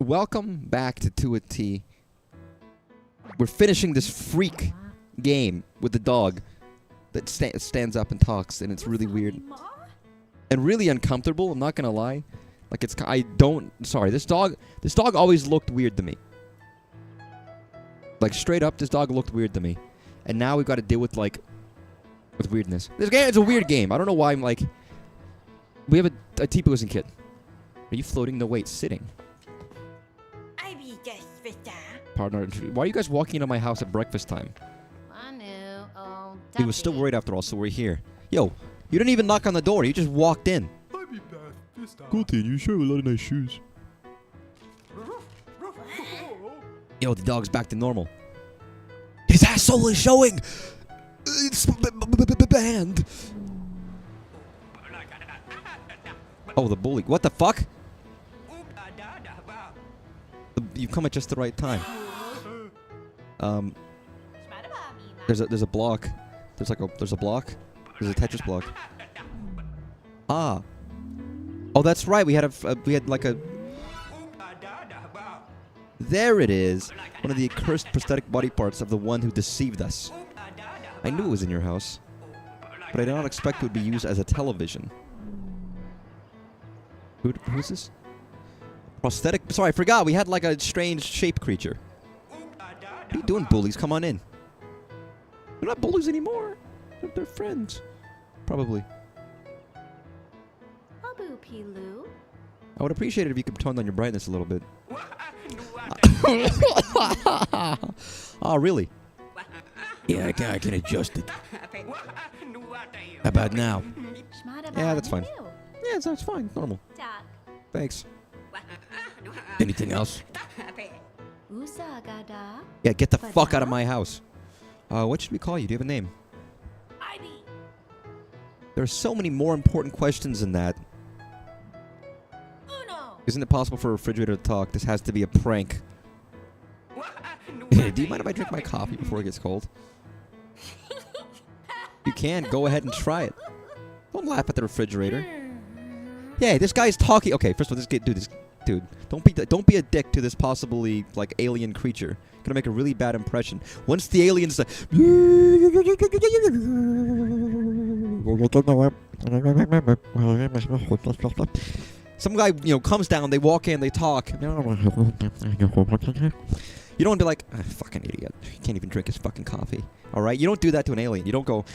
Welcome back to 2 at T. We're finishing this freak game with the dog that stands up and talks, and it's really weird and really uncomfortable. I'm not gonna lie. Like this dog always looked weird to me. Like straight up, this dog looked weird to me, and now we've got to deal with weirdness. This game is a weird game. I don't know why I'm like. We have a T-posing kid. Are you floating? No, wait, sitting. Partner, why are you guys walking into my house at breakfast time? He was still worried after all, so we're here. Yo, you didn't even knock on the door. You just walked in. Cool thing, you sure have a lot of nice shoes. Yo, the dog's back to normal. His asshole is showing. It's banned. Oh, the bully. What the fuck? You come at just the right time. There's a block. There's a block. There's a Tetris block. Ah. Oh, that's right. We had like a. There it is. One of the accursed prosthetic body parts of the one who deceived us. I knew it was in your house, but I did not expect it would be used as a television. Who's this? Prosthetic. Sorry, I forgot. We had like a strange shape creature. What are you doing, bullies? Come on in. They're not bullies anymore. They're friends. Probably. I would appreciate it if you could tone down your brightness a little bit. Oh, really? Yeah, I can adjust it. How about now? Yeah, that's fine. Yeah, that's fine. Normal. Thanks. Anything else? Yeah, get the fuck out of my house. What should we call you? Do you have a name? There are so many more important questions than that. Isn't it possible for a refrigerator to talk? This has to be a prank. Do you mind if I drink my coffee before it gets cold? You can. Go ahead and try it. Don't laugh at the refrigerator. Yeah, this guy's talking. Okay, first of all, dude, don't be a dick to this possibly like alien creature. Gonna make a really bad impression. Once the aliens, some guy comes down, they walk in, they talk. You don't be like, fucking idiot. He can't even drink his fucking coffee. All right, you don't do that to an alien. You don't go,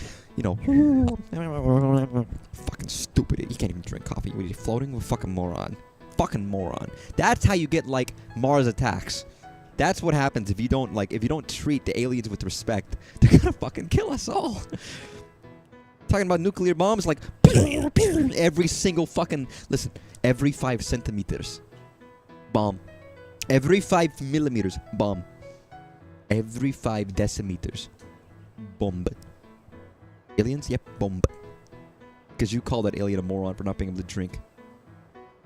fucking stupid. He can't even drink coffee. What are you floating? What fucking moron. Fucking moron. That's how you get like Mars attacks. That's what happens if you don't treat the aliens with respect. They're gonna fucking kill us all. Talking about nuclear bombs, like every single fucking every 5 centimeters, bomb. Every 5 millimeters, bomb. Every 5 decimeters, bomb. Aliens, yep, bomb. Because you call that alien a moron for not being able to drink.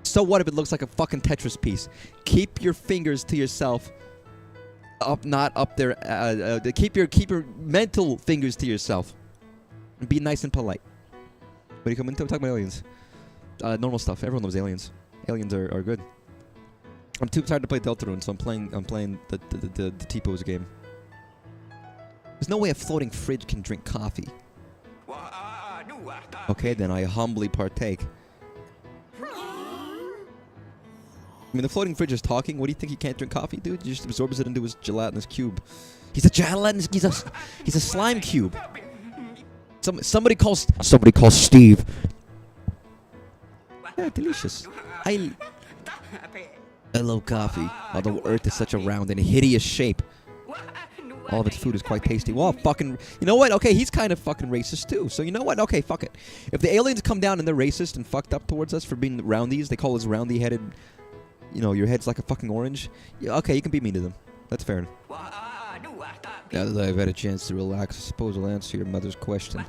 So what if it looks like a fucking Tetris piece? Keep your fingers to yourself. Not up there. Keep your mental fingers to yourself. And be nice and polite. What do you come into? I'm talking about aliens. Normal stuff. Everyone loves aliens. Aliens are good. I'm too tired to play Deltarune, so I'm playing the T-pose game. There's no way a floating fridge can drink coffee. Okay, then I humbly partake. I mean, the floating fridge is talking. What do you think he can't drink coffee, dude? He just absorbs it into his gelatinous cube. He's a slime cube. Somebody calls Steve. Yeah, delicious. I love coffee. Although Earth is such a round and hideous shape. All of its food is quite tasty. Well, fucking... You know what? Okay, he's kind of fucking racist, too. So, you know what? Okay, fuck it. If the aliens come down and they're racist and fucked up towards us for being roundies, they call us roundy-headed... your head's like a fucking orange. Yeah, okay, you can be mean to them. That's fair. Now that I've had a chance to relax, I suppose I'll answer your mother's question.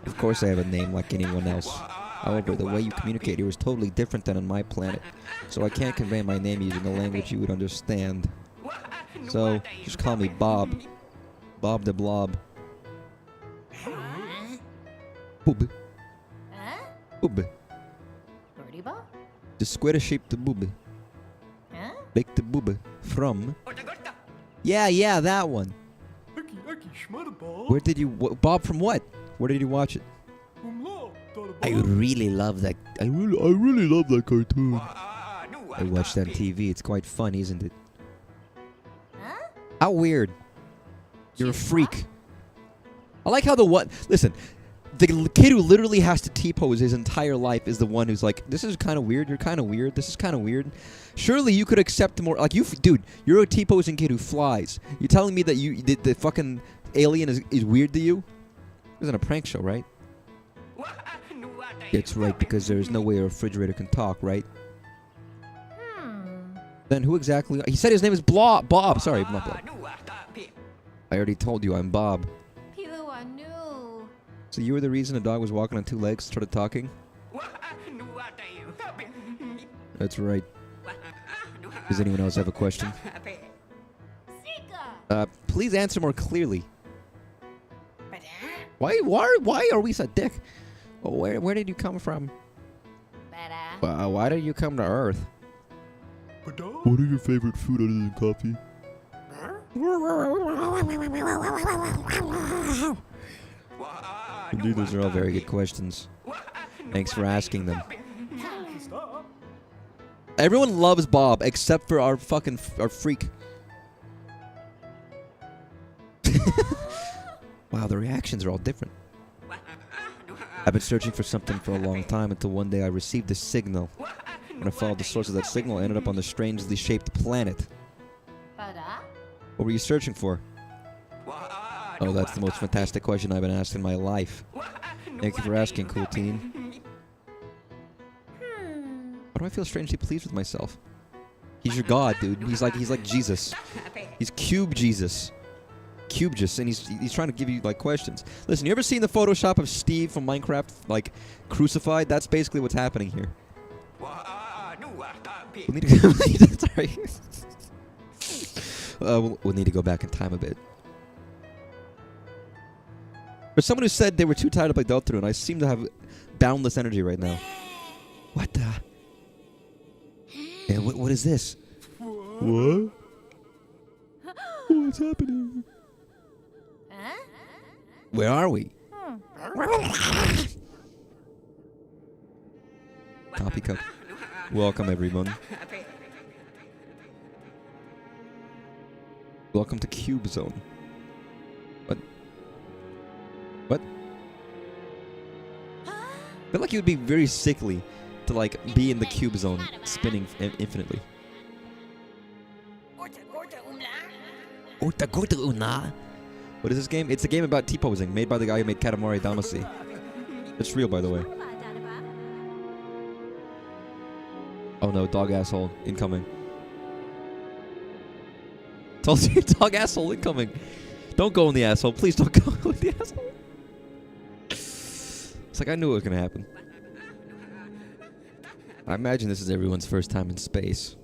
Of course I have a name like anyone else. However, the way you communicate here is totally different than on my planet. So I can't convey my name using a language you would understand. So, just call me Bob. Bob the Blob. Boob. Boob. The square-shaped boob. Baked boob from. Yeah, that one. Where did you, Bob? From what? Where did you watch it? I really love that. I really love that cartoon. I watched that on TV. It's quite fun, isn't it? How weird. You're a freak. I like how the one. Listen, the kid who literally has to T-pose his entire life is the one who's like, this is kind of weird. You're kind of weird. This is kind of weird. Surely you could accept more. Like dude, you're a T-posing kid who flies. You're telling me that the fucking alien is weird to you? It wasn't a prank show, right? It's right, because there's no way a refrigerator can talk, right? Then who exactly? He said his name is Bob. Sorry, not Bob. I already told you I'm Bob. So you were the reason the dog was walking on two legs, started talking? That's right. Does anyone else have a question? Please answer more clearly. Why are we so dick? Where did you come from? Why did you come to Earth? What are your favorite food other than coffee? Indeed, those are all very good questions. Thanks for asking them. Everyone loves Bob except for our freak. Wow, the reactions are all different. I've been searching for something for a long time until one day I received a signal. When I followed the source of that signal, I ended up on the strangely shaped planet. What were you searching for? Oh, that's the most fantastic question I've been asked in my life. Thank you for asking, cool teen. Why do I feel strangely pleased with myself? He's your god, dude. He's like Jesus. He's Cube Jesus. Cubejus, and he's trying to give you like questions. Listen, you ever seen the Photoshop of Steve from Minecraft like crucified? That's basically what's happening here. We'll need to sorry. We'll need to go back in time a bit. For someone who said they were too tired to play Deltarune, I seem to have boundless energy right now. What the? Yeah, what is this? What? What's happening? Where are we? Copycat. Welcome, everyone. Welcome to Cube Zone. What? What? I feel like you would be very sickly to like be in the Cube Zone, spinning infinitely. What is this game? It's a game about T-posing, made by the guy who made Katamari Damacy. It's real, by the way. Oh no, dog asshole incoming. Told you, dog asshole incoming. Don't go in the asshole. Please don't go in the asshole. It's like I knew it was gonna happen. I imagine this is everyone's first time in space.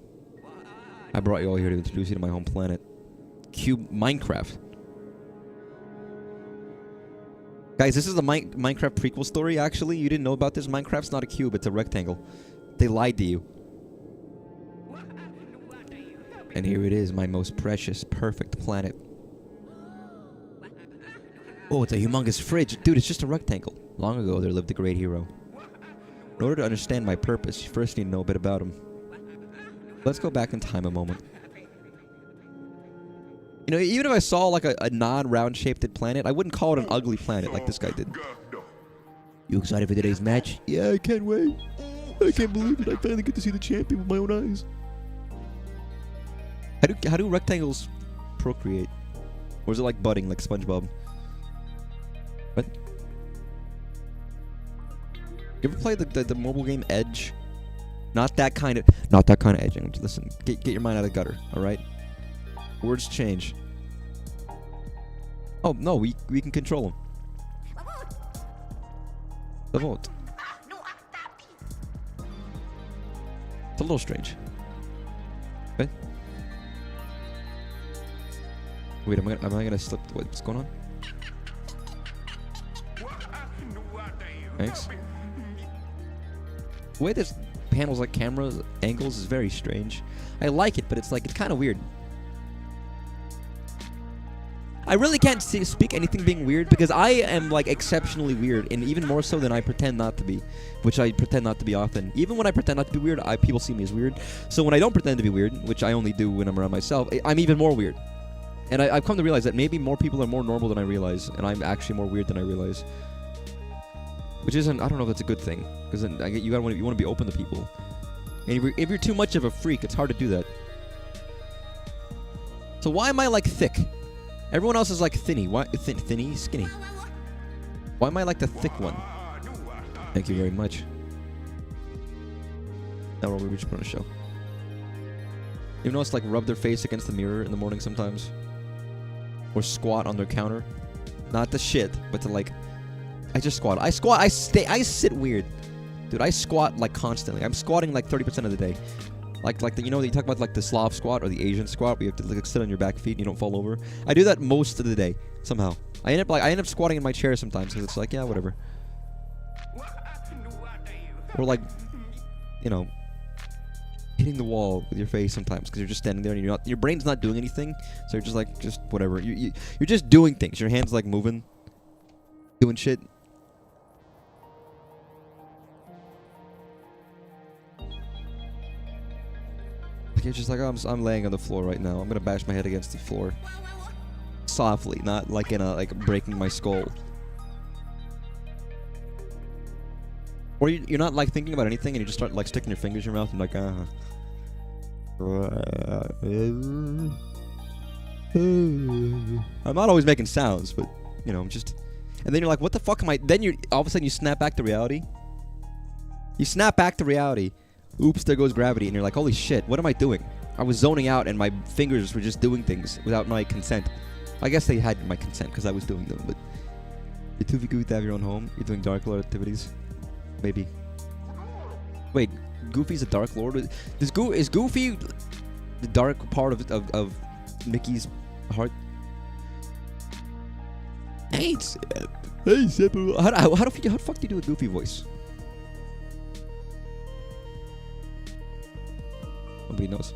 I brought you all here to introduce you to my home planet. Minecraft. Guys, this is the Minecraft prequel story, actually. You didn't know about this? Minecraft's not a cube, it's a rectangle. They lied to you. And here it is, my most precious, perfect planet. Oh, it's a humongous fridge. Dude, it's just a rectangle. Long ago, there lived a great hero. In order to understand my purpose, you first need to know a bit about him. Let's go back in time a moment. You know, even if I saw like a non-round shaped planet, I wouldn't call it an ugly planet like this guy did. You excited for today's match? Yeah, I can't wait. I can't believe it. I finally get to see the champion with my own eyes. How do rectangles procreate? Or is it like budding, like SpongeBob? What? You ever play the mobile game Edge? Not that kind of edging. Listen, get your mind out of the gutter, all right? Words change. Oh no, we can control them. The vote. It's a little strange. Okay. Wait, am I gonna slip? What's going on? Thanks. The way this panels like cameras angles is very strange. I like it, but it's like, it's kind of weird. I really can't speak anything being weird because I am like exceptionally weird, and even more so than I pretend not to be, which I pretend not to be often. Even when I pretend not to be weird, people see me as weird. So when I don't pretend to be weird, which I only do when I'm around myself, I'm even more weird. And I've come to realize that maybe more people are more normal than I realize, and I'm actually more weird than I realize. Which isn't, I don't know if that's a good thing, because you want to be open to people. And if you're too much of a freak, it's hard to do that. So why am I like thick? Everyone else is like thinny. Why thinny? Skinny. Why am I like the thick one? Thank you very much. Now we just put on a show. You notice like rub their face against the mirror in the morning sometimes? Or squat on their counter? Not the shit, but to like... I just squat. I sit weird. Dude, I squat like constantly. I'm squatting like 30% of the day. Like the, you know, you talk about like the Slav squat or the Asian squat where you have to like sit on your back feet and you don't fall over. I do that most of the day somehow. I end up squatting in my chair sometimes because it's like, yeah, whatever. Or like, you know, hitting the wall with your face sometimes because you're just standing there and your brain's not doing anything, so you're just like, just whatever. You're just doing things. Your hands like moving, doing shit. It's just like, oh, I'm laying on the floor right now. I'm gonna bash my head against the floor. Softly, not like in a, like breaking my skull. Or you're not like thinking about anything and you just start like sticking your fingers in your mouth and like, I'm not always making sounds, but, you know, just... And then you're like, what the fuck am I... Then all of a sudden you snap back to reality. You snap back to reality. Oops, there goes gravity. And you're like, holy shit, what am I doing? I was zoning out and my fingers were just doing things without my consent. I guess they had my consent because I was doing them, but... You're too good to have your own home. You're doing Dark Lord activities. Maybe. Wait, Goofy's a Dark Lord? Is Goofy the dark part of Mickey's heart? Hey, hey, how the fuck do you do a Goofy voice? Nobody knows.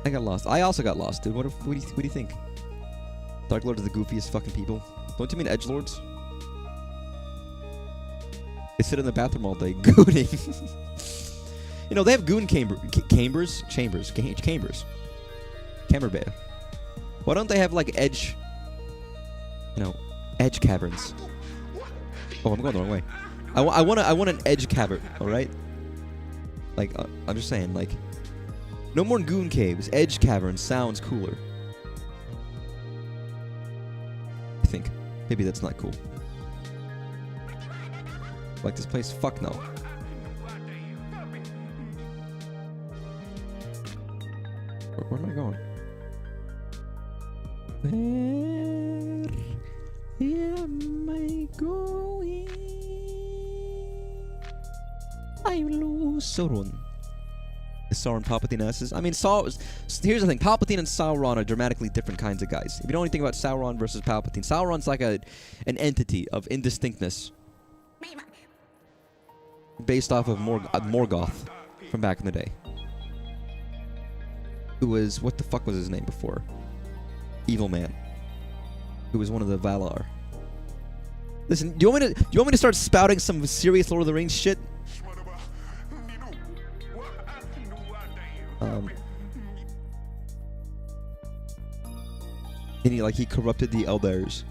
I got lost. I also got lost, dude. What do you think? Dark Lord are the goofiest fucking people. Don't you mean edgelords? They sit in the bathroom all day, gooning. You know, they have goon chambers. Camber Bay. Why don't they have, like, edge... You know, edge caverns? Oh, I'm going the wrong way. I want an edge cavern, alright? Like, I'm just saying, like... No more goon caves. Edge caverns sounds cooler. I think. Maybe that's not cool. Like this place? Fuck no. Where am I going? Where am I going? I lose Sauron. Is Sauron Palpatine asses? I mean, here's the thing. Palpatine and Sauron are dramatically different kinds of guys. If you know anything about Sauron versus Palpatine, Sauron's like an entity of indistinctness. Based off of Morgoth from back in the day. Who was, what the fuck was his name before? Evil Man. Who was one of the Valar. Listen, do you want me to start spouting some serious Lord of the Rings shit? And he corrupted the Eldars.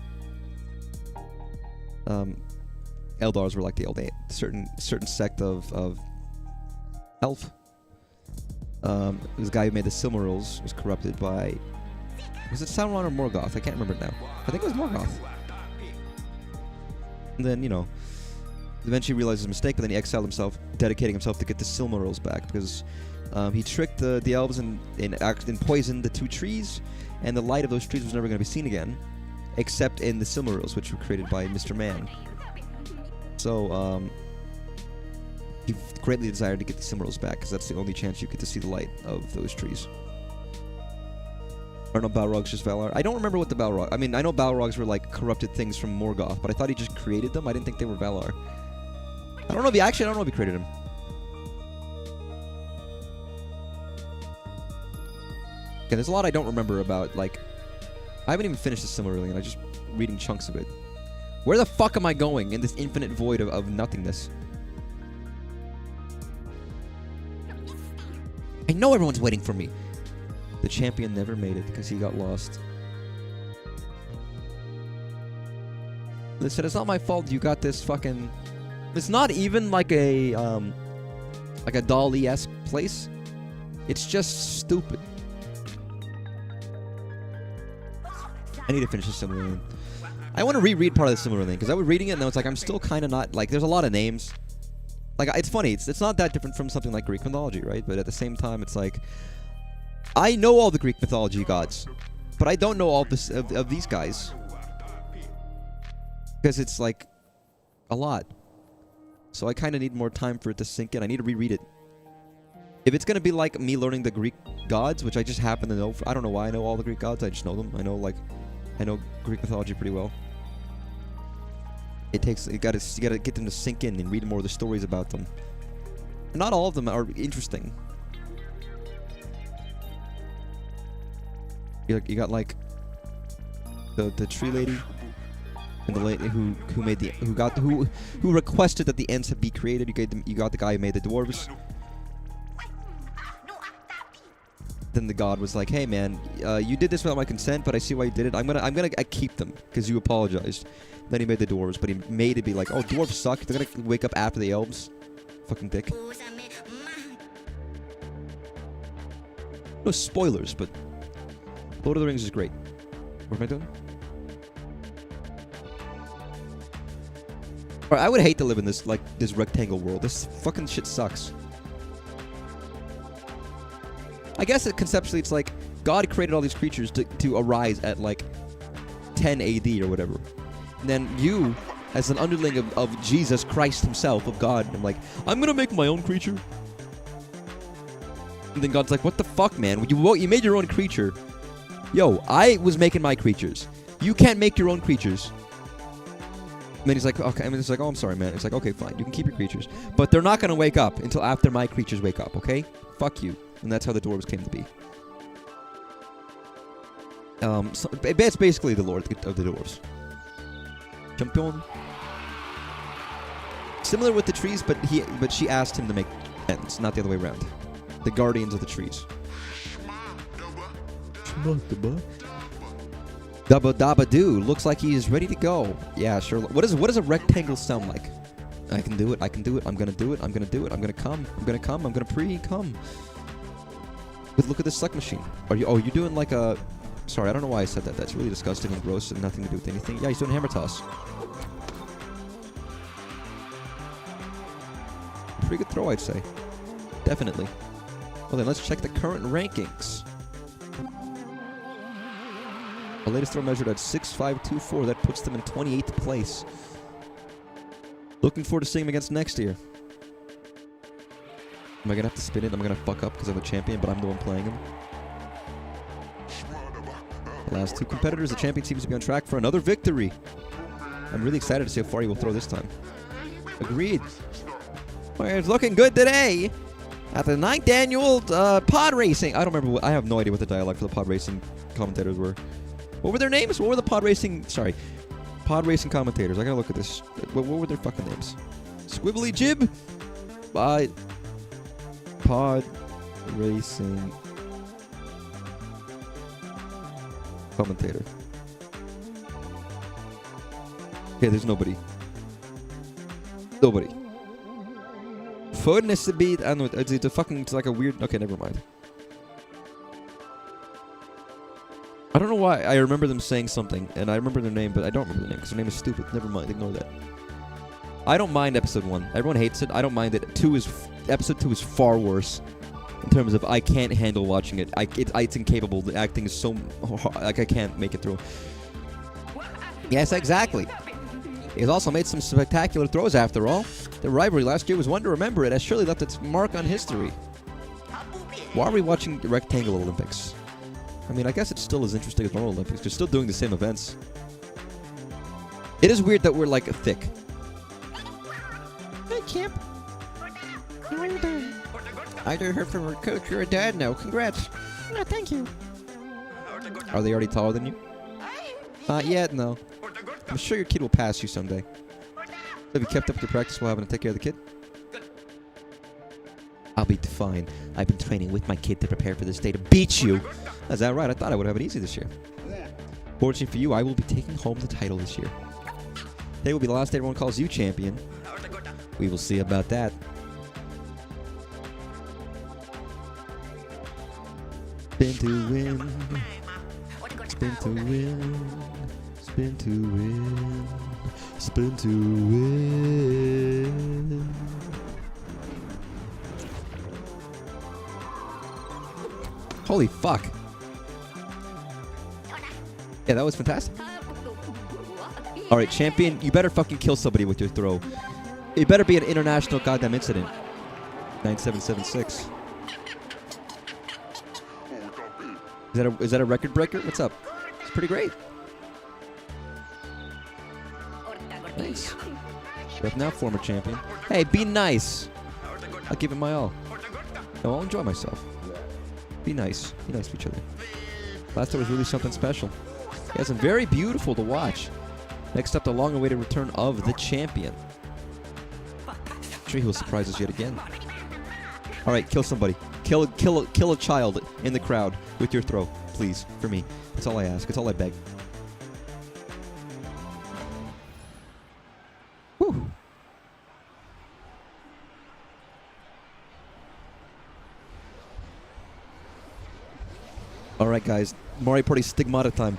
Eldars were like the certain sect of elf. This guy who made the Silmarils was corrupted by... Was it Sauron or Morgoth? I can't remember now. I think it was Morgoth. And then, you know, eventually realized his mistake, but then he exiled himself, dedicating himself to get the Silmarils back, because he tricked the elves and poisoned the two trees, and the light of those trees was never going to be seen again, except in the Silmarils, which were created by Mr. Man. So, he greatly desired to get the Silmarils back, because that's the only chance you get to see the light of those trees. I don't know, Balrog's just Valar. I don't remember what the Balrog... I mean, I know Balrogs were, like, corrupted things from Morgoth, but I thought he just created them. I didn't think they were Valar. I don't know if he created them. Okay, there's a lot I don't remember about, like... I haven't even finished the Silmarillion, I'm just reading chunks of it. Where the fuck am I going in this infinite void of nothingness? I know everyone's waiting for me. The champion never made it because he got lost. They said it's not my fault you got this fucking... It's not even like a Dali-esque place. It's just stupid. I need to finish the Silmarillion. I want to reread part of the Silmarillion because I was reading it and I was like, I'm still kind of not like. There's a lot of names. Like it's funny. It's not that different from something like Greek mythology, right? But at the same time, it's like I know all the Greek mythology gods, but I don't know all this of these guys because it's like a lot. So I kind of need more time for it to sink in. I need to reread it. If it's gonna be like me learning the Greek gods, which I just happen to know, I don't know why I know all the Greek gods. I just know them. I know Greek mythology pretty well. You gotta get them to sink in and read more of the stories about them. Not all of them are interesting. You got like the tree lady and the lady who requested that the Ents be created. You got the guy who made the dwarves. Then the god was like, "Hey man, you did this without my consent, but I see why you did it. I'm gonna keep them because you apologized." Then he made the dwarves, but he made it be like, "Oh, dwarves suck. They're gonna wake up after the elves." Fucking dick. No spoilers, but Lord of the Rings is great. What am I doing? Alright, I would hate to live in this rectangle world. This fucking shit sucks. I guess conceptually it's like God created all these creatures to arise at like 10 AD or whatever. And then you, as an underling of Jesus Christ himself, of God, I'm like, I'm gonna make my own creature. And then God's like, what the fuck, man? You made your own creature. Yo, I was making my creatures. You can't make your own creatures. And then he's like, okay. And it's like, oh, I'm sorry, man. It's like, okay, fine. You can keep your creatures. But they're not gonna wake up until after my creatures wake up, okay? Fuck you. And that's how the dwarves came to be. So it's basically the lord of the dwarves. Champion. Similar with the trees, but she asked him to make ends, not the other way around. The guardians of the trees. Dabba dabba doo. Looks like he is ready to go. Yeah, sure. What does a rectangle sound like? I can do it. I can do it. I'm gonna do it. I'm gonna do it. I'm gonna come. I'm gonna come. I'm gonna pre-come. But look at this suck machine. You're doing like a... Sorry, I don't know why I said that. That's really disgusting and gross and nothing to do with anything. Yeah, he's doing hammer toss. Pretty good throw, I'd say. Definitely. Well then, let's check the current rankings. The latest throw measured at 6.524. That puts them in 28th place. Looking forward to seeing him against next year. Am I gonna have to spin it? I'm gonna fuck up because I'm a champion, but I'm the one playing him. The last two competitors, the champion seems to be on track for another victory. I'm really excited to see how far he will throw this time. Agreed. Well, it's looking good today at the 9th annual pod racing. I don't remember. I have no idea what the dialogue for the pod racing commentators were. What were their names? What were the pod racing? Sorry, pod racing commentators. I gotta look at this. What were their fucking names? Squibbly Jib. Bye. Pod racing commentator. Okay, there's nobody. Nobody. Furnace to beat. I don't know. It's a fucking. It's like a weird. Okay, never mind. I don't know why I remember them saying something, and I remember their name, but I don't remember their name because their name is stupid. Never mind. Ignore that. I don't mind episode 1. Everyone hates it. I don't mind it. Episode 2 is far worse in terms of I can't handle watching it. It's incapable. The acting is so hard, like I can't make it through. Yes, exactly. He's also made some spectacular throws after all. The rivalry last year was one to remember. It has surely left its mark on history. Why are we watching the Rectangle Olympics? I mean, I guess it's still as interesting as normal Olympics. They're still doing the same events. It is weird that we're like thick. Hey, Camp. How are you doing? I just heard from our coach you're a dad now. Congrats. Oh, thank you. Are they already taller than you? Not yet, no. I'm sure your kid will pass you someday. Have you kept up your practice while having to take care of the kid? I'll be fine. I've been training with my kid to prepare for this day to beat you. Is that right? I thought I would have it easy this year. Fortunately for you, I will be taking home the title this year. Today will be the last day everyone calls you champion. We will see about that. Spin to win. Spin to win. Spin to win. Spin to win. Holy fuck. Yeah, that was fantastic. Alright, champion, you better fucking kill somebody with your throw. It better be an international goddamn incident. 9776. Is that a record breaker? What's up? It's pretty great. Nice. But now former champion. Hey, be nice. I'll give it my all. No, I'll enjoy myself. Be nice. Be nice to each other. Last time was really something special. Yes, and very beautiful to watch. Next up, the long-awaited return of the champion. I'm sure he will surprise us yet again. All right, kill somebody. Kill a child in the crowd with your throw, please, for me. That's all I ask. That's all I beg. Whew. All right, guys. Mario Party Stigmata time.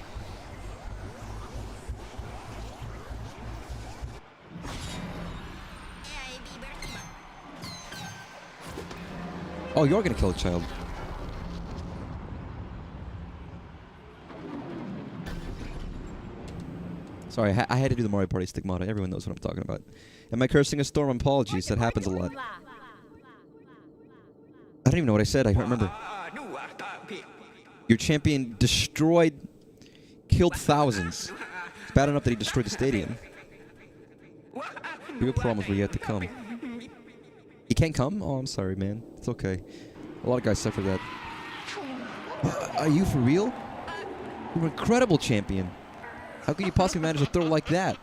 Oh, you're gonna kill a child. Sorry, I had to do the Mario Party Stigmata. Everyone knows what I'm talking about. Am I cursing a storm? Apologies. That happens a lot. I don't even know what I said. I don't remember. Your champion killed thousands. It's bad enough that he destroyed the stadium. Real problems were yet to come. He can't come? Oh, I'm sorry, man. It's okay. A lot of guys suffer that. Are you for real? You're an incredible champion. How could you possibly manage to throw like that?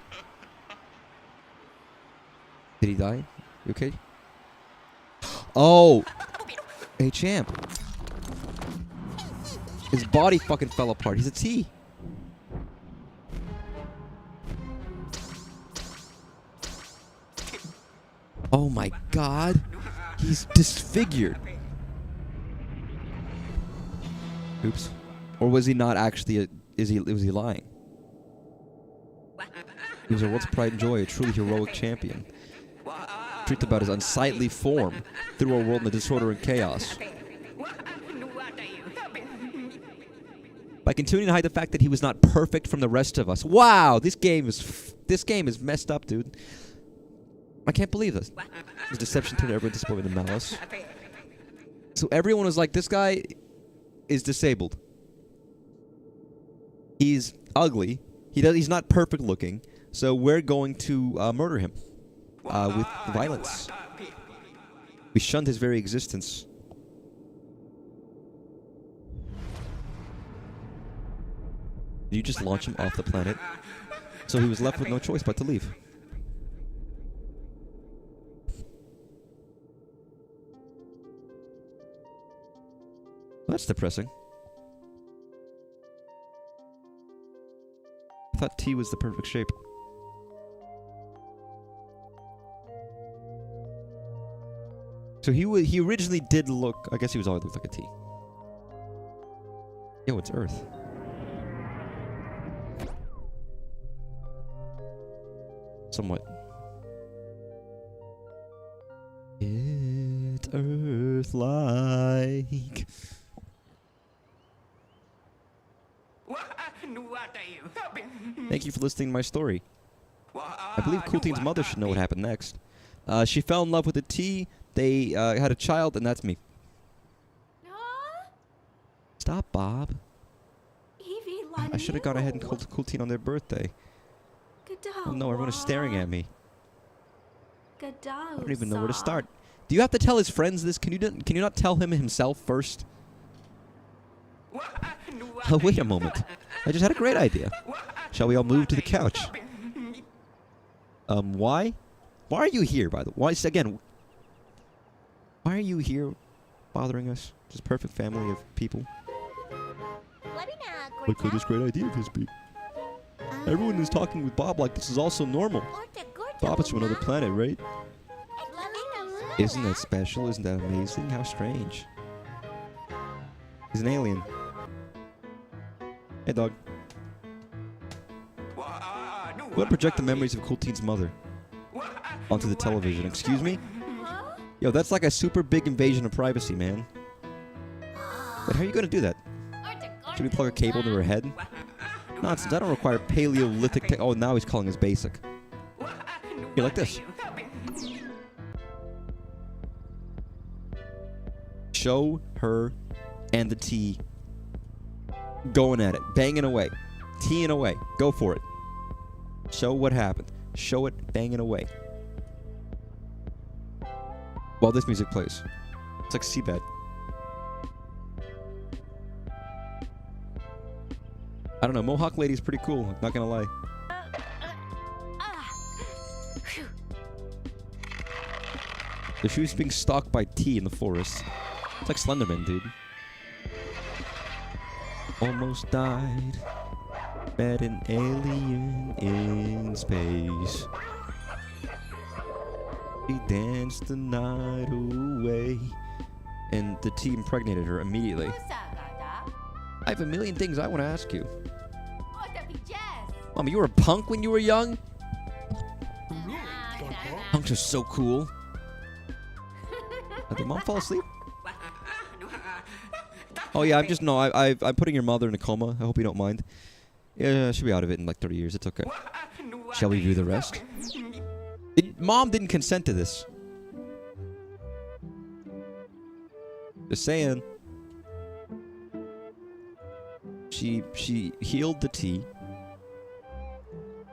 Did he die? You okay? Oh! Hey, champ. His body fucking fell apart. He's a T. Oh my god. He's disfigured. Oops. Or was he not actually was he lying? He was a world's pride and joy, a truly heroic champion. Truth about his unsightly form through a world in the disorder and chaos. By continuing to hide the fact that he was not perfect from the rest of us. Wow, this game is messed up, dude. I can't believe this. His deception turned everyone disappointed in malice. So everyone was like, this guy is disabled. He's ugly. He's not perfect looking. So we're going to murder him with violence. We shunned his very existence. Did you just launch him off the planet? So he was left with no choice but to leave. That's depressing. I thought T was the perfect shape. So he originally did look... I guess he was always looked like a T. Yo, it's Earth. Somewhat. It's Earth-like. Thank you for listening to my story. I believe Cool Teen's mother should know what happened next. She fell in love with a T, they had a child, and that's me. Stop, Bob. I should have gone ahead and called Cool Teen on their birthday. Oh no, everyone is staring at me. I don't even know where to start. Do you have to tell his friends this? Can you not tell him himself first? Oh, wait a moment. I just had a great idea. Shall we all move to the couch? Why? Why are you here, by the way? Why, again, why are you here bothering us? Just perfect family of people. What could this great idea of his be? Everyone is talking with Bob like this is also normal. Bob is from another planet, right? Isn't that special? Isn't that amazing? How strange. He's an alien. Hey, dog. We'll project the memories of Cool Teen's mother onto the television. Excuse me? Yo, that's like a super big invasion of privacy, man. But how are you going to do that? Should we plug a cable to her head? Nonsense, I don't require Paleolithic tech. Oh, now he's calling us basic. Here, like this. Show her and the T going at it, banging away, teeing away. Go for it. Show what happened. Show it banging away. While this music plays. It's like Seabed. I don't know, Mohawk Lady's pretty cool, not gonna lie. So she was being stalked by T in the forest. It's like Slenderman, dude. Almost died. Met an alien in space. He danced the night away. And the T impregnated her immediately. I have a million things I want to ask you. Mom, you were a punk when you were young? Punks are so cool. Did Mom fall asleep? Oh yeah, I'm putting your mother in a coma. I hope you don't mind. Yeah, she'll be out of it in like 30 years. It's okay. Shall we view the rest? Mom didn't consent to this. Just saying. She healed the T.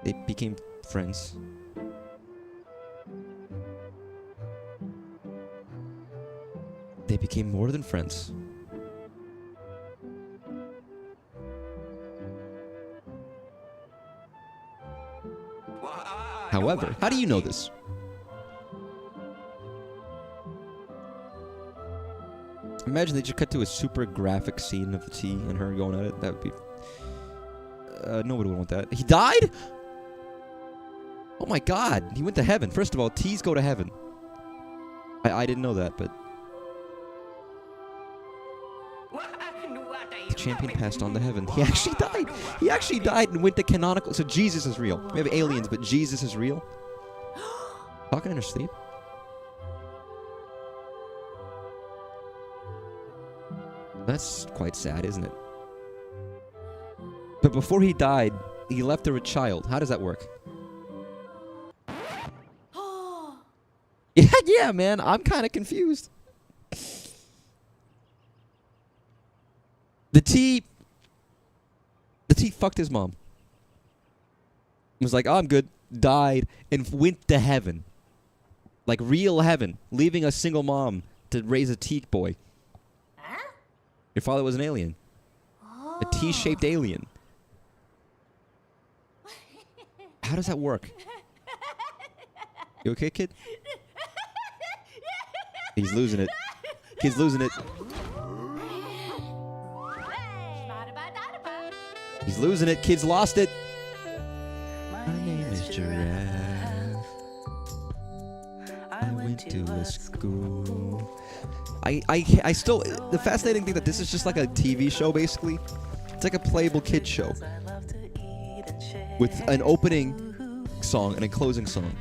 They became friends. They became more than friends. However, how do you know this? Imagine they just cut to a super graphic scene of the T and her going at it. That would be... nobody would want that. He died? Oh my god. He went to heaven. First of all, T's go to heaven. I didn't know that, but... The champion passed on to heaven. He actually died. He actually died and went to canonical... So Jesus is real. We have aliens, but Jesus is real? Talking in her sleep? That's quite sad, isn't it? But before he died, he left her a child. How does that work? Yeah, man. I'm kind of confused. The T fucked his mom. Was like, oh, I'm good. Died and went to heaven. Like real heaven. Leaving a single mom to raise a T boy. Your father was an alien. A T-shaped alien. How does that work? You okay, kid? He's losing it. Kid's losing it. He's losing it. Kid's lost it. My name is Giraffe. I went to a school. I still... The fascinating thing that this is just like a TV show, basically. It's like a playable kid show. With an opening song and a closing song.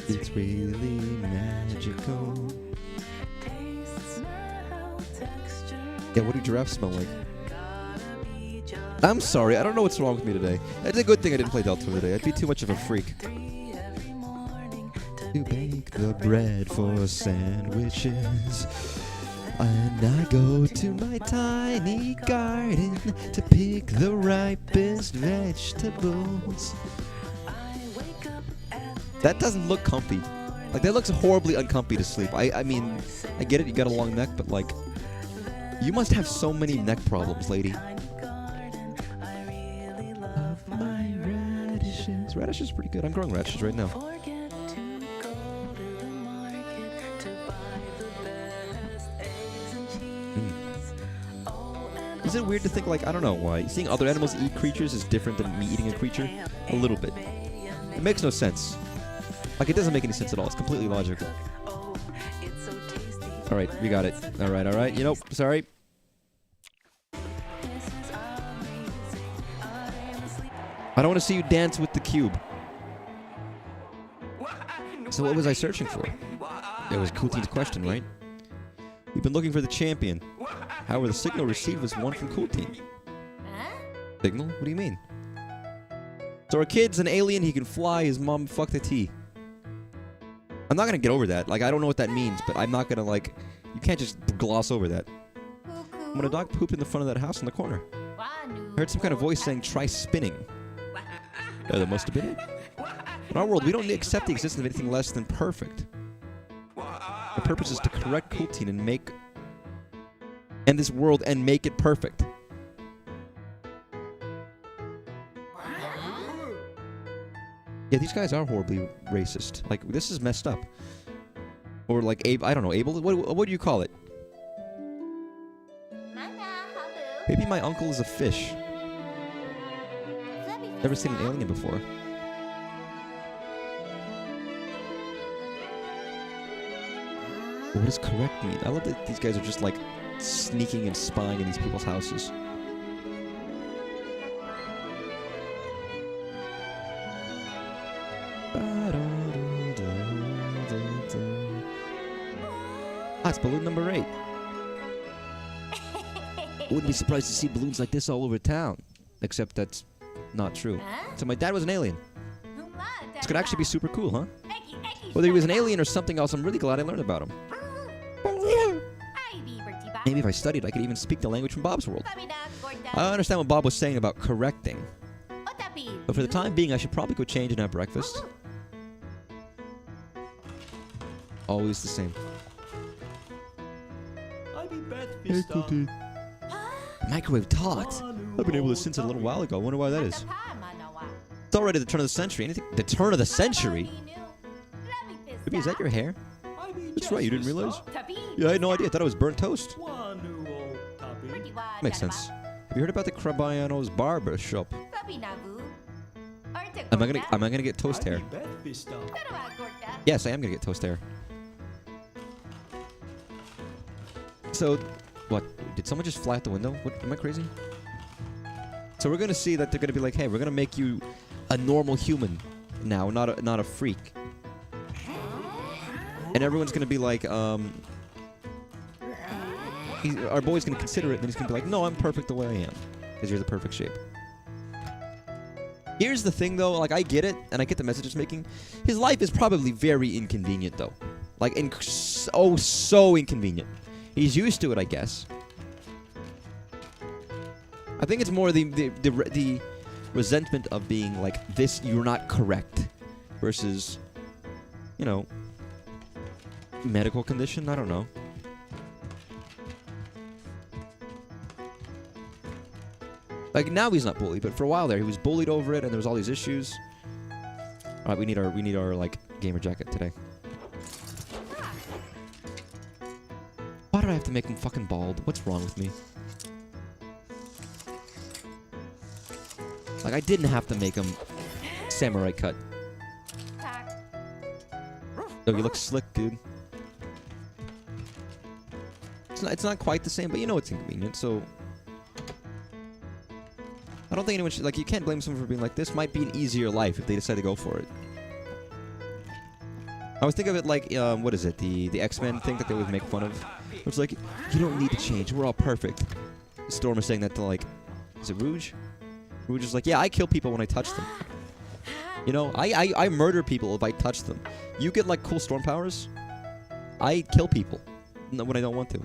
It's really magical. Yeah, what do giraffes smell like? I'm sorry, I don't know what's wrong with me today. It's a good thing I didn't play Delta today. I'd be too much of a freak. To bake the bread for sandwiches. And I go to my tiny garden to pick the ripest vegetables. That doesn't look comfy. Like, that looks horribly uncomfy to sleep. I mean, I get it, you got a long neck, but like, you must have so many neck problems, lady. Radishes is pretty good. I'm growing radishes right now. Is it weird to think, like, I don't know why, seeing other animals eat creatures is different than me eating a creature? A little bit. It makes no sense. Like, it doesn't make any sense at all. It's completely logical. Alright, we got it. Alright. You know, sorry. I don't want to see you dance with the cube. So what was I searching for? It was Coolteen's question, right? We've been looking for the champion. However, the signal received was one from Coolteen. Signal? What do you mean? So our kid's an alien, he can fly, his mom fucked the tea. I'm not gonna get over that. Like, I don't know what that means, but I'm not gonna, like... You can't just gloss over that. When a dog pooped in the front of that house in the corner. I heard some kind of voice saying, try spinning. That must have been it. In our world, we don't accept the existence of anything less than perfect. The purpose is to correct Coolteen and make... end this world and make it perfect. Yeah, these guys are horribly racist. Like, this is messed up. Or like, I don't know, able? What do you call it? Maybe my uncle is a fish. Never seen an alien before. What does correct mean? I love that these guys are just like sneaking and spying in these people's houses. Ah, it's balloon number 8. Wouldn't be surprised to see balloons like this all over town. Except that's not true. So my dad was an alien. This could actually be super cool, huh? Whether he was an alien or something else, I'm really glad I learned about him. Maybe if I studied, I could even speak the language from Bob's world. I understand what Bob was saying about correcting. But for the time being, I should probably go change and have breakfast. Always the same. Hey, Cookie. The microwave talked. I've been able to sense it a little while ago. I wonder why that is. It's already the turn of the century. Anything? The turn of the century? Maybe is that your hair? That's right, you didn't realize? Yeah, I had no idea. I thought it was burnt toast. Makes sense. Have you heard about the Crabayano's barber shop? Am I gonna get toast hair? Yes, I am gonna get toast hair. So, what? Did someone just fly out the window? What? Am I crazy? So we're gonna see that they're gonna be like, hey, we're gonna make you a normal human now, not a freak. And everyone's gonna be like, our boy's gonna consider it, and he's gonna be like, no, I'm perfect the way I am, because you're the perfect shape. Here's the thing, though, like, I get it, and I get the message it's making. His life is probably very inconvenient, though. Like, so inconvenient. He's used to it, I guess. I think it's more the resentment of being like, this, you're not correct, versus, you know, medical condition. I don't know. Like, now he's not bullied, but for a while there he was bullied over it, and there was all these issues. All right, we need our like gamer jacket today. Why do I have to make him fucking bald? What's wrong with me? Like, I didn't have to make him samurai cut. Oh, you look slick, dude. It's not quite the same, but you know it's inconvenient, so... I don't think anyone should... Like, you can't blame someone for being like, this might be an easier life if they decide to go for it. I always think of it like, what is it? The X-Men thing that they always make fun of. It's like, you don't need to change. We're all perfect. Storm is saying that to, like... Is it Rouge? Rouge is like, yeah, I kill people when I touch them. You know, I murder people if I touch them. You get, like, cool storm powers. I kill people when I don't want to.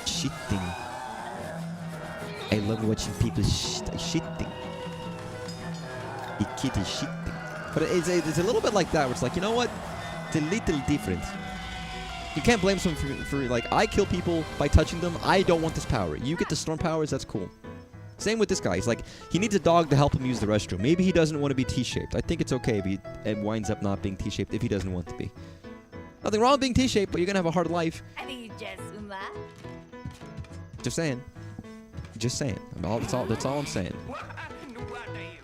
Cheating. I love watching people shitting. The kid is shitting. But it's a little bit like that, where it's like, you know what? It's a little different. You can't blame someone for like, I kill people by touching them. I don't want this power. You get the storm powers, that's cool. Same with this guy. He's like, he needs a dog to help him use the restroom. Maybe he doesn't want to be T-shaped. I think it's okay if it winds up not being T-shaped if he doesn't want to be. Nothing wrong with being T-shaped, but you're gonna have a hard life. Just saying. Just saying. That's all I'm saying.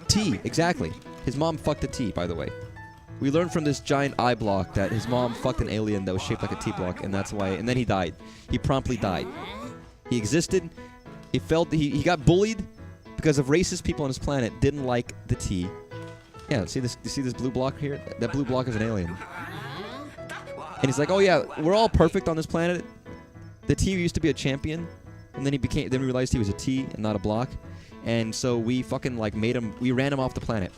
T, exactly. His mom fucked a T, by the way. We learned from this giant eye block that his mom fucked an alien that was shaped like a T block, and that's why. And then he died. He promptly died. He existed. He got bullied because of racist people on his planet didn't like the T. Yeah, see this? You see this blue block here? That blue block is an alien. And he's like, oh yeah, we're all perfect on this planet. The T used to be a champion, and then we realized he was a T and not a block, and so we fucking like we ran him off the planet.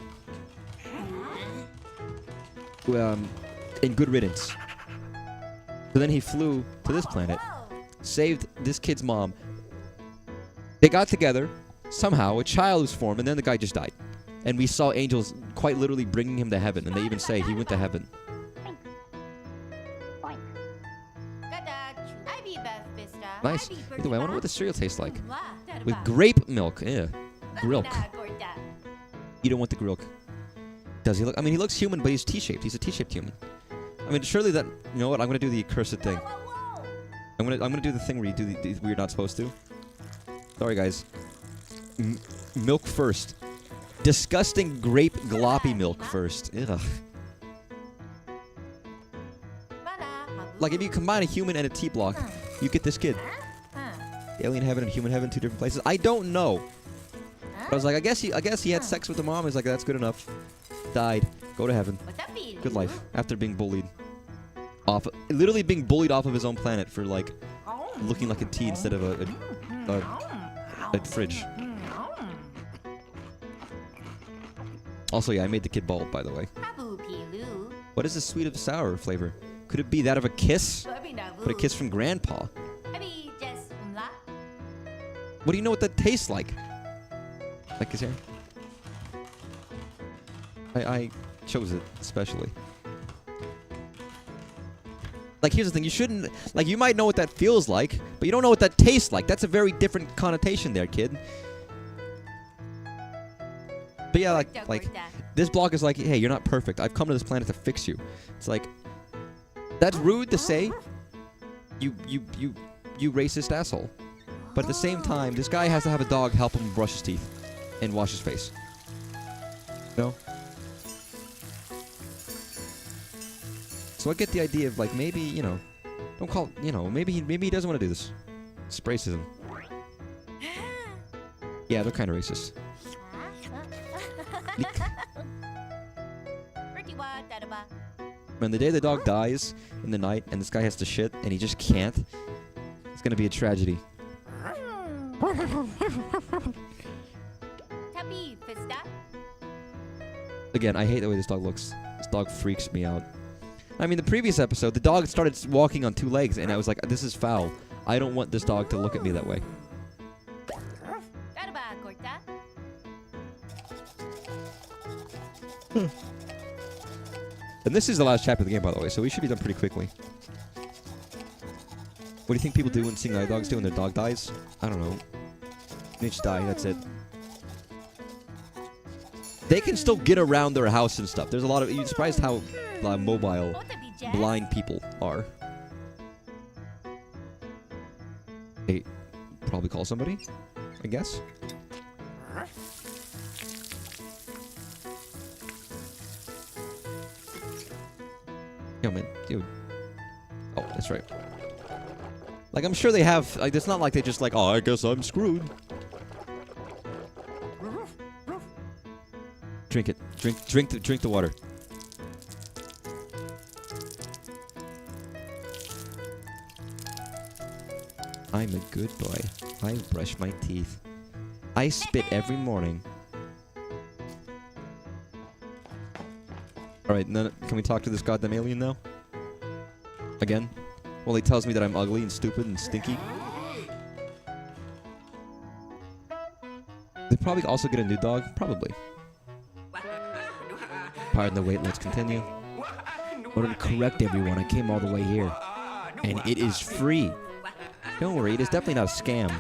In good riddance. So then he flew to this planet, saved this kid's mom. They got together, somehow, a child was formed, and then the guy just died. And we saw angels quite literally bringing him to heaven, and they even say he went to heaven. Nice. Either way, I wonder what the cereal tastes like. With grape milk. Yeah. Grilk. You don't want the grilk. Does he look? I mean, he looks human, but he's T-shaped. He's a T-shaped human. I mean, surely that. You know what? I'm gonna do the accursed thing. I'm gonna do the thing where you do where you're not supposed to. Sorry, guys. Milk first. Disgusting grape gloppy milk first. Ugh. Like if you combine a human and a T block, you get this kid. Alien heaven and human heaven, two different places. I don't know. But I was like, I guess he had sex with the mom. He's like, that's good enough. Died. Go to heaven. Good life. After being bullied. Literally being bullied off of his own planet for like looking like a T instead of a fridge. Also, yeah, I made the kid bald, by the way. What is the sweet of sour flavor? Could it be that of a kiss? But a kiss from Grandpa. What do you know what that tastes like? Like his hair? I chose it, especially. Like, here's the thing. You shouldn't... Like, you might know what that feels like, but you don't know what that tastes like. That's a very different connotation there, kid. But yeah, like this block is like, hey, you're not perfect. I've come to this planet to fix you. It's like... That's rude to say. You racist asshole. But at the same time, this guy has to have a dog help him brush his teeth and wash his face. No? So I get the idea of like maybe, you know, don't call, you know, maybe he doesn't want to do this. It's racism. Yeah, they're kind of racist. Man, the day the dog dies in the night and this guy has to shit and he just can't, it's gonna be a tragedy. Again, I hate the way this dog looks. This dog freaks me out. I mean, the previous episode, the dog started walking on two legs, and I was like, this is foul. I don't want this dog to look at me that way. And this is the last chapter of the game, by the way, so we should be done pretty quickly. What do you think people do when seeing other dogs do when their dog dies? I don't know. They just die, that's it. They can still get around their house and stuff. There's a lot of... You're surprised how mobile blind people are. They probably call somebody, I guess. Yo, man, dude. Oh, that's right. Like, I'm sure they have... Like, it's not like they just like, oh, I guess I'm screwed. Drink it. Drink the water. I'm a good boy. I brush my teeth. I spit every morning. Alright, can we talk to this goddamn alien now? Again? Well, he tells me that I'm ugly and stupid and stinky. They probably also get a new dog. Probably. Pardon the wait. Let's continue. In order to correct everyone, I came all the way here. And it is free. Don't worry, it is definitely not a scam.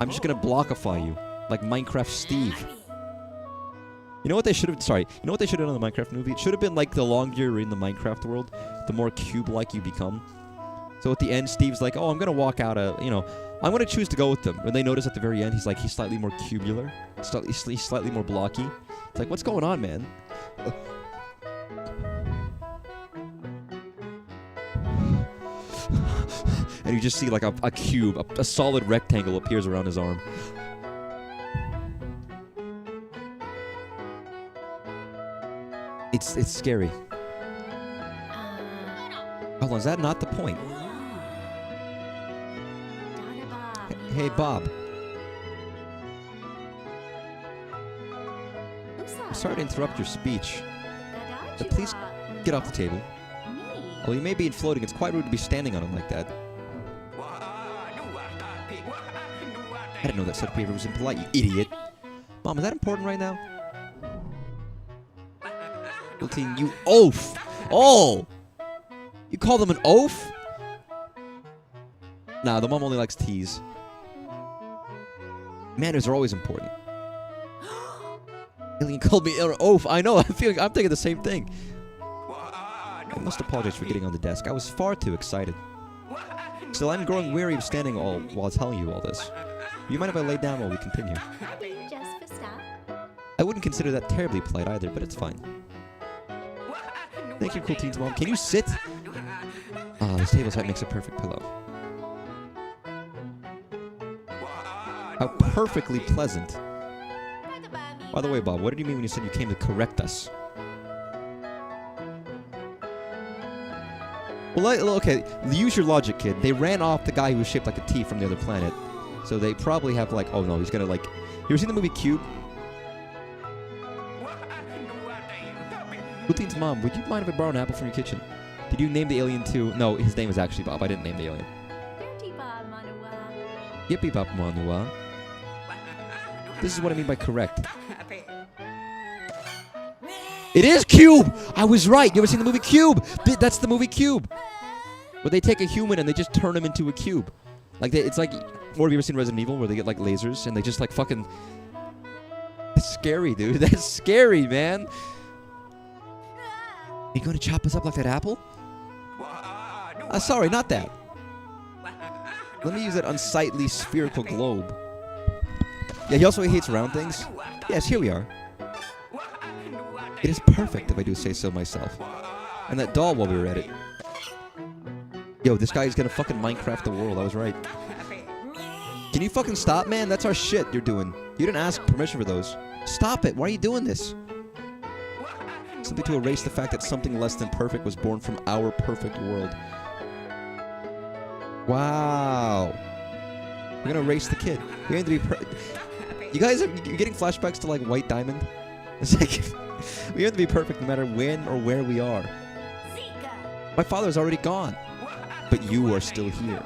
I'm just gonna blockify you. Like Minecraft Steve. You know what they should have... Sorry. You know what they should have done in the Minecraft movie? It should have been like the longer you're in the Minecraft world, the more cube-like you become. So at the end, Steve's like, oh, I'm gonna walk out a... You know, I'm gonna choose to go with them. When they notice at the very end, he's like, he's slightly more cubular. He's slightly more blocky. It's like, what's going on, man? And you just see like a cube, a solid rectangle appears around his arm. It's scary. Hold on, is that not the point? Hey, Bob. Sorry to interrupt your speech, but please get off the table. Well, you may be floating. It's quite rude to be standing on him like that. I didn't know that such behavior was impolite, you idiot. Mom, is that important right now? Routine, you oaf! Oh! You call them an oaf? Nah, the mom only likes tease. Manners are always important. Alien called me an oaf. I know, I'm thinking the same thing. I must apologize for getting on the desk. I was far too excited. Still, I'm growing weary of standing while telling you all this. You mind if I lay down while we continue? I wouldn't consider that terribly polite either, but it's fine. Thank you, Cool Teens Mom. Can you sit? Ah, this table type makes a perfect pillow. How perfectly pleasant. By the way, Bob, what did you mean when you said you came to correct us? Well, okay, use your logic, kid. They ran off the guy who was shaped like a T from the other planet. So they probably have like, oh no, he's gonna like... You ever seen the movie Cube? Routine's mom, would you mind if I borrow an apple from your kitchen? Did you name the alien too? No, his name is actually Bob. I didn't name the alien. Yippee Bop Manua. This is what I mean by correct. It is Cube! I was right! You ever seen the movie Cube? That's the movie Cube! Where they take a human and they just turn him into a cube. Like, it's like... Or have you ever seen Resident Evil where they get, like, lasers and they just, like, fucking... That's scary, dude. That's scary, man! Are you gonna chop us up like that apple? Sorry, not that. Let me use that unsightly spherical globe. Yeah, he also hates round things. Yes, here we are. It is perfect, if I do say so myself. And that doll while we were at it. Yo, this guy's gonna fucking Minecraft the world. I was right. Can you fucking stop, man? That's our shit you're doing. You didn't ask permission for those. Stop it. Why are you doing this? Simply to erase the fact that something less than perfect was born from our perfect world. Wow. We're gonna erase the kid. We aim to be You guys are getting flashbacks to like White Diamond? It's like we have to be perfect no matter when or where we are. My father's already gone, but you are still here.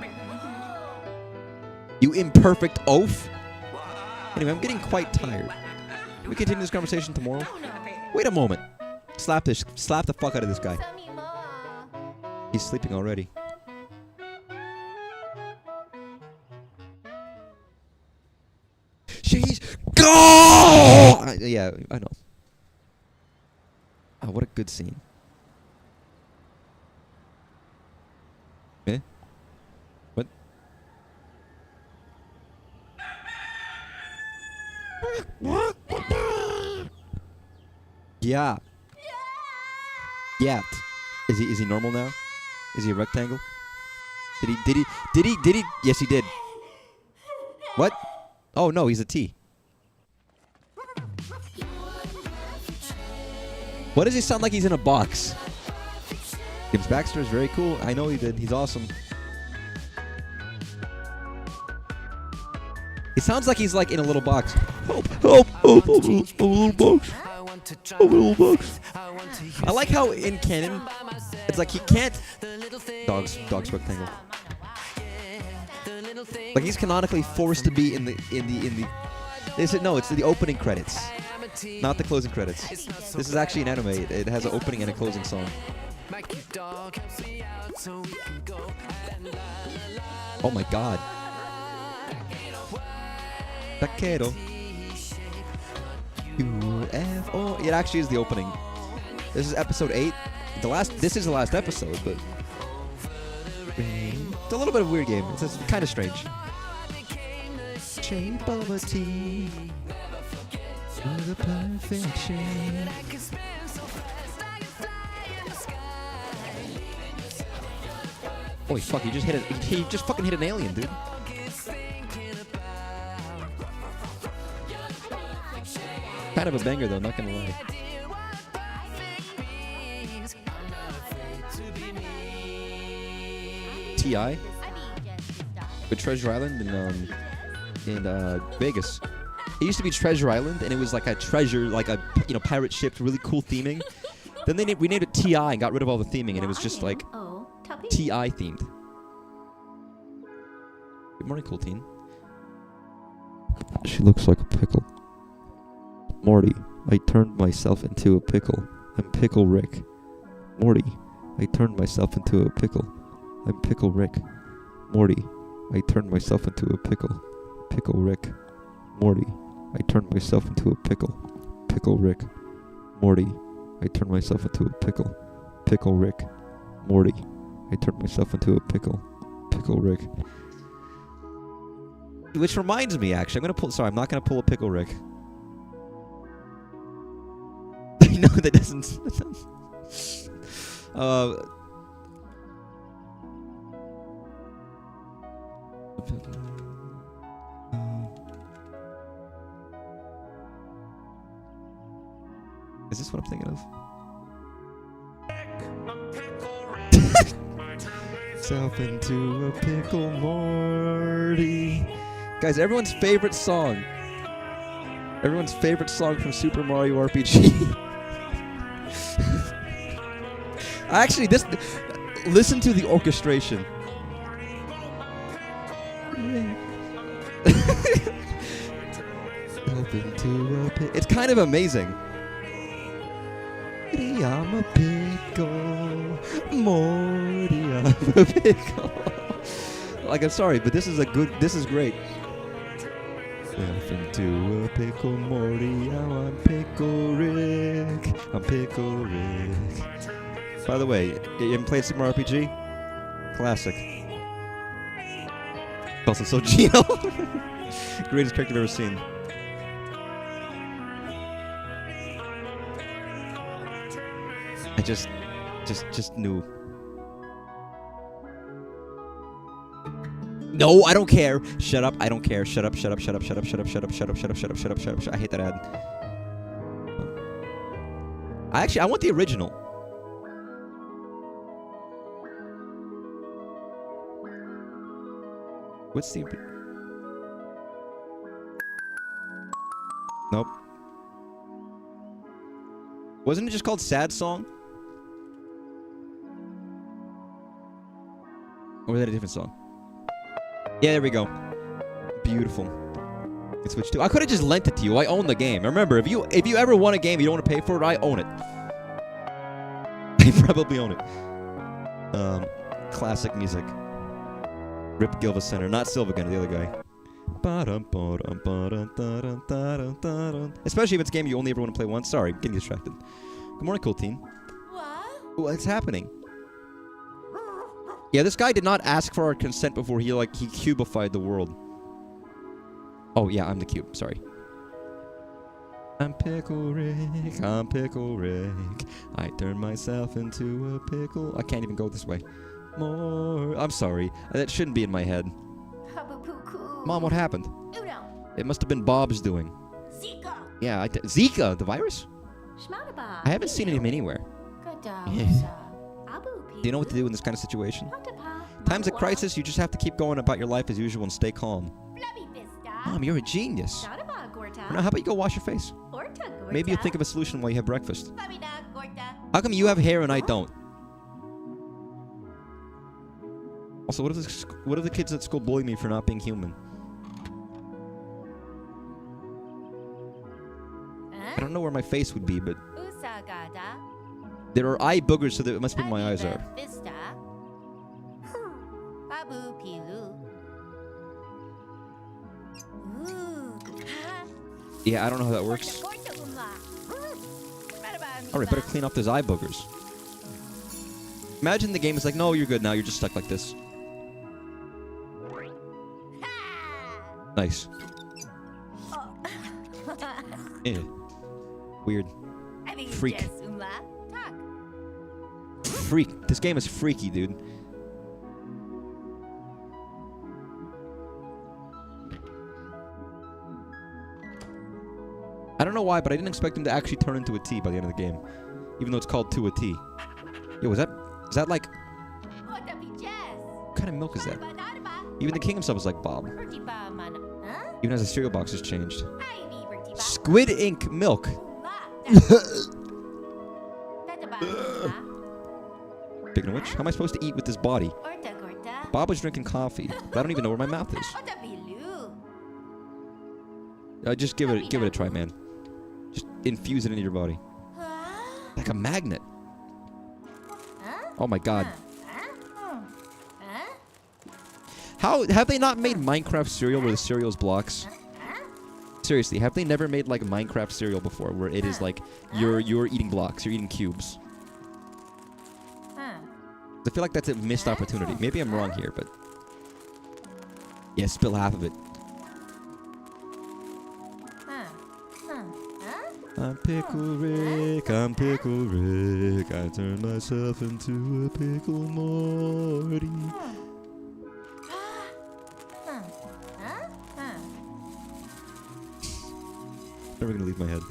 You imperfect oaf. Anyway, I'm getting quite tired. Can we continue this conversation tomorrow? Wait a moment. Slap the fuck out of this guy. He's sleeping already. She's gone! Yeah, I know. Oh, what a good scene. Eh? What? Yeah. Yeah. Is he normal now? Is he a rectangle? Did he? Yes, he did. What? Oh no, he's a T. What does he sound like he's in a box? James Baxter is very cool. I know he did. He's awesome. It sounds like he's like in a little box. Help, help, help, a little box. A little box. I like how in canon, it's like he can't... Dog's rectangle. Like he's canonically forced to be in the No, it's the opening credits, not the closing credits. This is actually an anime. It has an opening and a closing song. Oh my god. Takedo. UFO. It actually is the opening. This is episode 8. This is the last episode, but it's a little bit of a weird game. It's kind of strange. Shape of a T. The perfection. Holy fuck, he just hit it. He just fucking hit an alien, dude. Kind of a banger though, not gonna lie. T.I. with Treasure Island in Vegas. It used to be Treasure Island, and it was like a treasure, like a pirate ship, really cool theming. Then we named it T.I. and got rid of all the theming, and it was just like T.I. themed. Good morning, cool teen. She looks like a pickle. Morty, I turned myself into a pickle. I'm Pickle Rick. Morty, I turned myself into a pickle. I'm Pickle Rick. Morty, I turned myself into a pickle. Pickle Rick. Morty, I turned myself into a pickle. Pickle Rick. Morty, I turned myself into a pickle. Pickle Rick. Morty, I turned myself into a pickle. Pickle Rick. Which reminds me, actually, I'm not gonna pull a Pickle Rick. I know that doesn't. Is this what I'm thinking of? Self into a pickle, Morty. Guys, everyone's favorite song. Everyone's favorite song from Super Mario RPG. Actually, listen to the orchestration. It's kind of amazing. I'm a pickle, Morty, I'm a pickle. Like, I'm sorry, but this is great. Self into a pickle, Morty, I'm Pickle Rick. I'm Pickle Rick. By the way, you haven't played Super Mario RPG? Classic. Also, so Gino. Greatest character I've ever seen. I just knew. No, I don't care. Shut up. I don't care. Shut up. Shut up. Shut up. Shut up. Shut up. Shut up. Shut up. Shut up. Shut up. Shut up. Shut up. I hate that ad. I want the original. What's the... Nope. Wasn't it just called Sad Song? Or was that a different song? Yeah, there we go. Beautiful. It switched to... I could have just lent it to you. I own the game. Remember, if you ever want a game you don't want to pay for it, I own it. I probably own it. Classic music. Rip Gilva Center, not Sylvagun, the other guy. Especially if it's a game you only ever want to play once. Sorry, getting distracted. Good morning, cool teen. What? What's happening? Yeah, this guy did not ask for our consent before he cubified the world. Oh yeah, I'm the cube. Sorry. I'm Pickle Rick. I'm Pickle Rick. I turned myself into a pickle. I can't even go this way. More. I'm sorry. That shouldn't be in my head. Mom, what happened? It must have been Bob's doing. Zika. Yeah, Zika, the virus? I haven't seen him anywhere. Do you know what to do in this kind of situation? Times of crisis, you just have to keep going about your life as usual and stay calm. Mom, you're a genius. Now, how about you go wash your face? Maybe you'll think of a solution while you have breakfast. How come you have hair and I don't? Also, what if the kids at school bully me for not being human? don't know where my face would be, but Usagada. there are eye boogers, so that it must be where my eyes are. Vista. Babu Pilu. Yeah, I don't know how that works. Alright, better clean up those eye boogers. Imagine the game is like, no, you're good now, you're just stuck like this. Nice. Weird. Freak. Freak. This game is freaky, dude. I don't know why, but I didn't expect him to actually turn into a T by the end of the game. Even though it's called To a T. Yo, is that like... What kind of milk is that? Even the king himself is like Bob. Even as the cereal box has changed. Squid ink milk. Speaking of which, how am I supposed to eat with this body? Bob was drinking coffee, but I don't even know where my mouth is. Just give it a try, man. Just infuse it into your body. Like a magnet. Oh my god. How have they not made Minecraft cereal where the cereal's blocks? Seriously, have they never made like Minecraft cereal before where it is like you're eating blocks, you're eating cubes? I feel like that's a missed opportunity. Maybe I'm wrong here, but yeah, spill half of it. I'm Pickle Rick, I'm Pickle Rick. I turned myself into a Pickle Morty. Never gonna leave my head.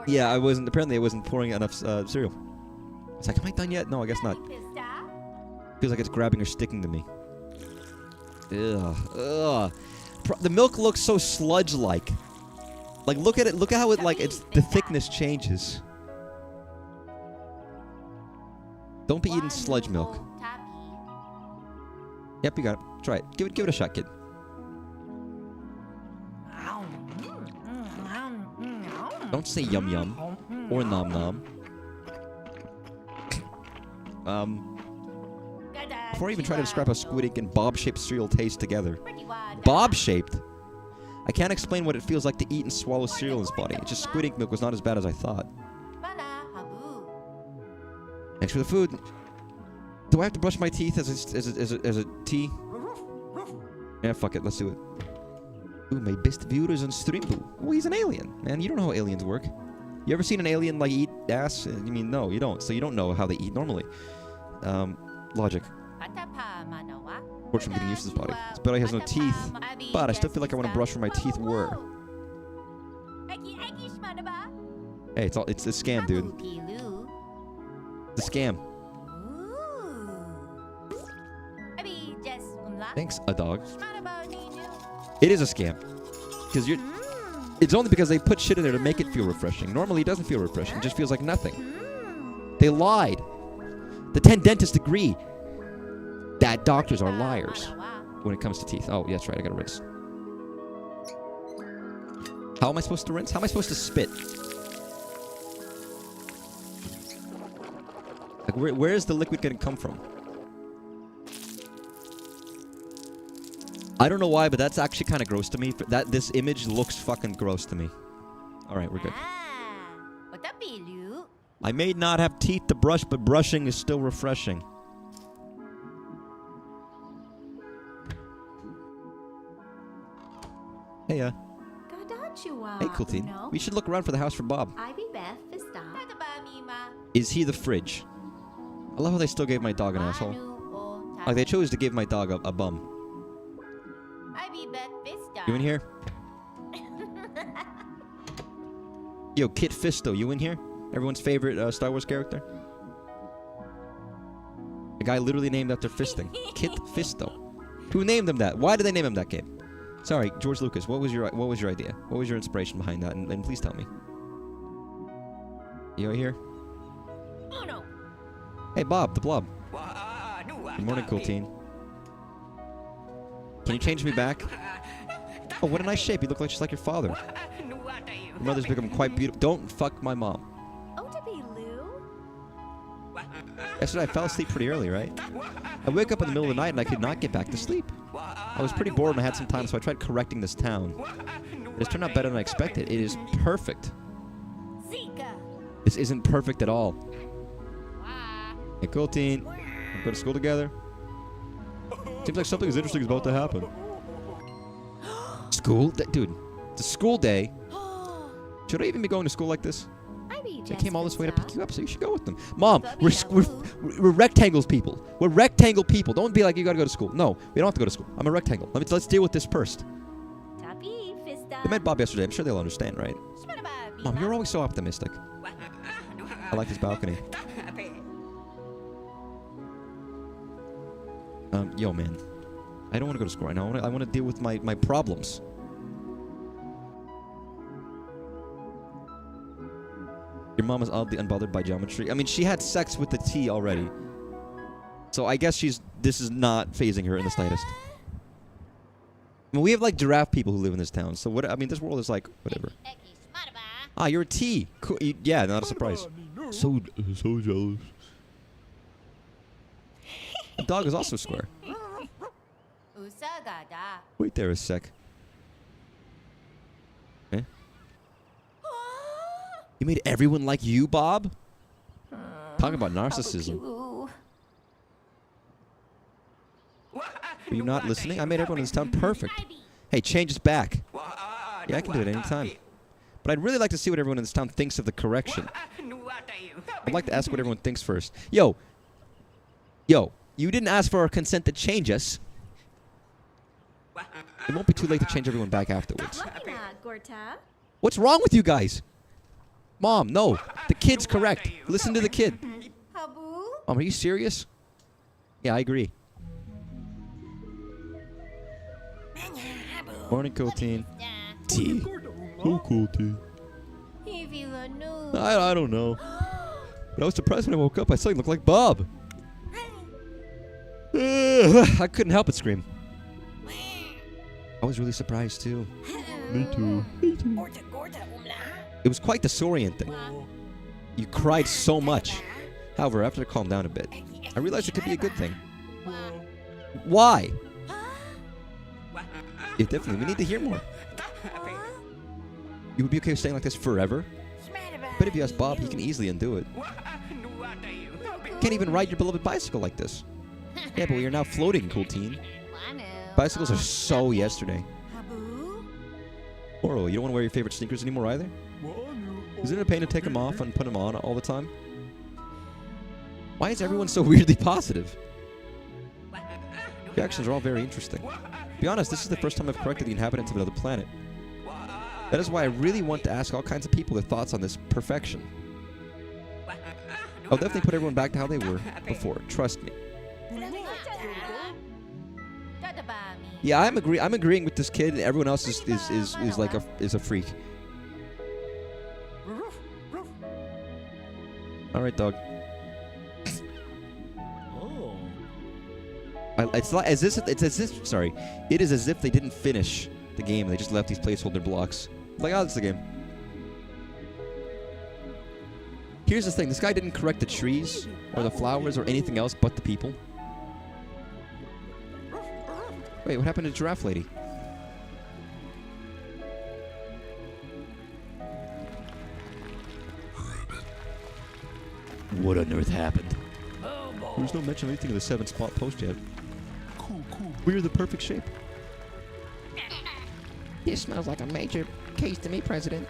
Yeah, apparently I wasn't pouring enough cereal. It's like, am I done yet? No, I guess not. Feels like it's grabbing or sticking to me. Ugh. Ugh. The milk looks so sludge-like. Like, look at it. Look at how the thickness changes. Don't be eating sludge milk. Yep, you got it. Try it. Give it a shot, kid. Don't say yum yum or nom nom. Before I even try to describe how squid ink and bob-shaped cereal taste together. Bob-shaped? I can't explain what it feels like to eat and swallow cereal in his body. It's just squid ink milk was not as bad as I thought. Thanks for the food. Do I have to brush my teeth as a tea? Yeah, fuck it. Let's do it. Ooh, my best viewer is on Streambo. Oh, he's an alien. Man, you don't know how aliens work. You ever seen an alien, like, eat ass? You mean, no, you don't. So you don't know how they eat normally. Logic. Fortunately, I'm getting used to this body. This body has no teeth, but I still feel like I want to brush where my teeth were. Hey, it's a scam, dude. It's a scam. Thanks, a dog. It is a scam. Because it's only because they put shit in there to make it feel refreshing. Normally, it doesn't feel refreshing. It just feels like nothing. They lied. The 10 dentists agree that doctors are liars when it comes to teeth. Oh, yeah, that's right. I gotta rinse. How am I supposed to rinse? How am I supposed to spit? Like, where is the liquid gonna come from? I don't know why, but that's actually kind of gross to me. This image looks fucking gross to me. All right, we're good. I may not have teeth to brush, but brushing is still refreshing. Hey, hey, cool teen. We should look around for the house for Bob. Is he the fridge? I love how they still gave my dog an asshole. Like, they chose to give my dog a bum. You in here? Yo, Kit Fisto, you in here? Everyone's favorite Star Wars character? A guy literally named after fisting. Kit Fisto. Who named him that? Why did they name him that game? Sorry, George Lucas, what was your idea? What was your inspiration behind that? And please tell me. You right here? Hey, Bob, the Blob. Good morning, cool teen. Can you change me back? Oh, what a nice shape. You look just like your father. Your mother's become quite beautiful. Don't fuck my mom. Yesterday I fell asleep pretty early, right? I wake up in the middle of the night and I could not get back to sleep. I was pretty bored and I had some time, so I tried correcting this town. It has turned out better than I expected. It is perfect. This isn't perfect at all. Hey, cool teen. We'll go to school together. Seems like something interesting is about to happen. School? Dude, it's a school day. Should I even be going to school like this? They came all this way to pick you up, so you should go with them. Mom, we're rectangles people. We're rectangle people. Don't be like, you gotta go to school. No, we don't have to go to school. I'm a rectangle. Let's deal with this first. They met Bob yesterday. I'm sure they'll understand, right? Mom, you're always so optimistic. I like this balcony. Yo, man. I don't want to go to school right now. I want to deal with my problems. Your mom is oddly unbothered by geometry. I mean, she had sex with the T already. So I guess this is not phasing her in the slightest. I mean, we have like giraffe people who live in this town. So what? I mean, this world is like, whatever. Ah, you're a T. Cool. Yeah, not a surprise. So jealous. The dog is also square. Wait there a sec. Eh? You made everyone like you, Bob? Talk about narcissism. Are you not listening? I made everyone in this town perfect. Hey, change is back. Yeah, I can do it anytime. But I'd really like to see what everyone in this town thinks of the correction. I'd like to ask what everyone thinks first. Yo, you didn't ask for our consent to change us. It won't be too late to change everyone back afterwards. What's wrong with you guys? Mom, no. The kid's correct. Listen to the kid. Mom, are you serious? Yeah, I agree. Morning, cool teen. T. So cool, T. I don't know. But I was surprised when I woke up. I saw you look like Bob. I couldn't help but scream. I was really surprised too. Me too. It was quite disorienting. You cried so much. However, after I calmed down a bit, I realized it could be a good thing. Why? Yeah, definitely. We need to hear more. You would be okay with staying like this forever? But if you ask Bob, he can easily undo it. You can't even ride your beloved bicycle like this. Yeah, but we are now floating, cool teen. Bicycles are so yesterday. Oro, you don't want to wear your favorite sneakers anymore either? Is it a pain to take them off and put them on all the time? Why is everyone so weirdly positive? The actions are all very interesting. To be honest, this is the first time I've corrected the inhabitants of another planet. That is why I really want to ask all kinds of people their thoughts on this perfection. I'll definitely put everyone back to how they were before. Trust me. Yeah, I'm agreeing with this kid. Everyone else is like a freak. All right, dog. It's like as if sorry. It is as if they didn't finish the game. They just left these placeholder blocks. Like, oh, it's the game. Here's the thing. This guy didn't correct the trees or the flowers or anything else but the people. Wait, what happened to Giraffe Lady? What on earth happened? There's no mention of anything in the 7-spot post yet. Cool. We're the perfect shape. This smells like a major case to me, President.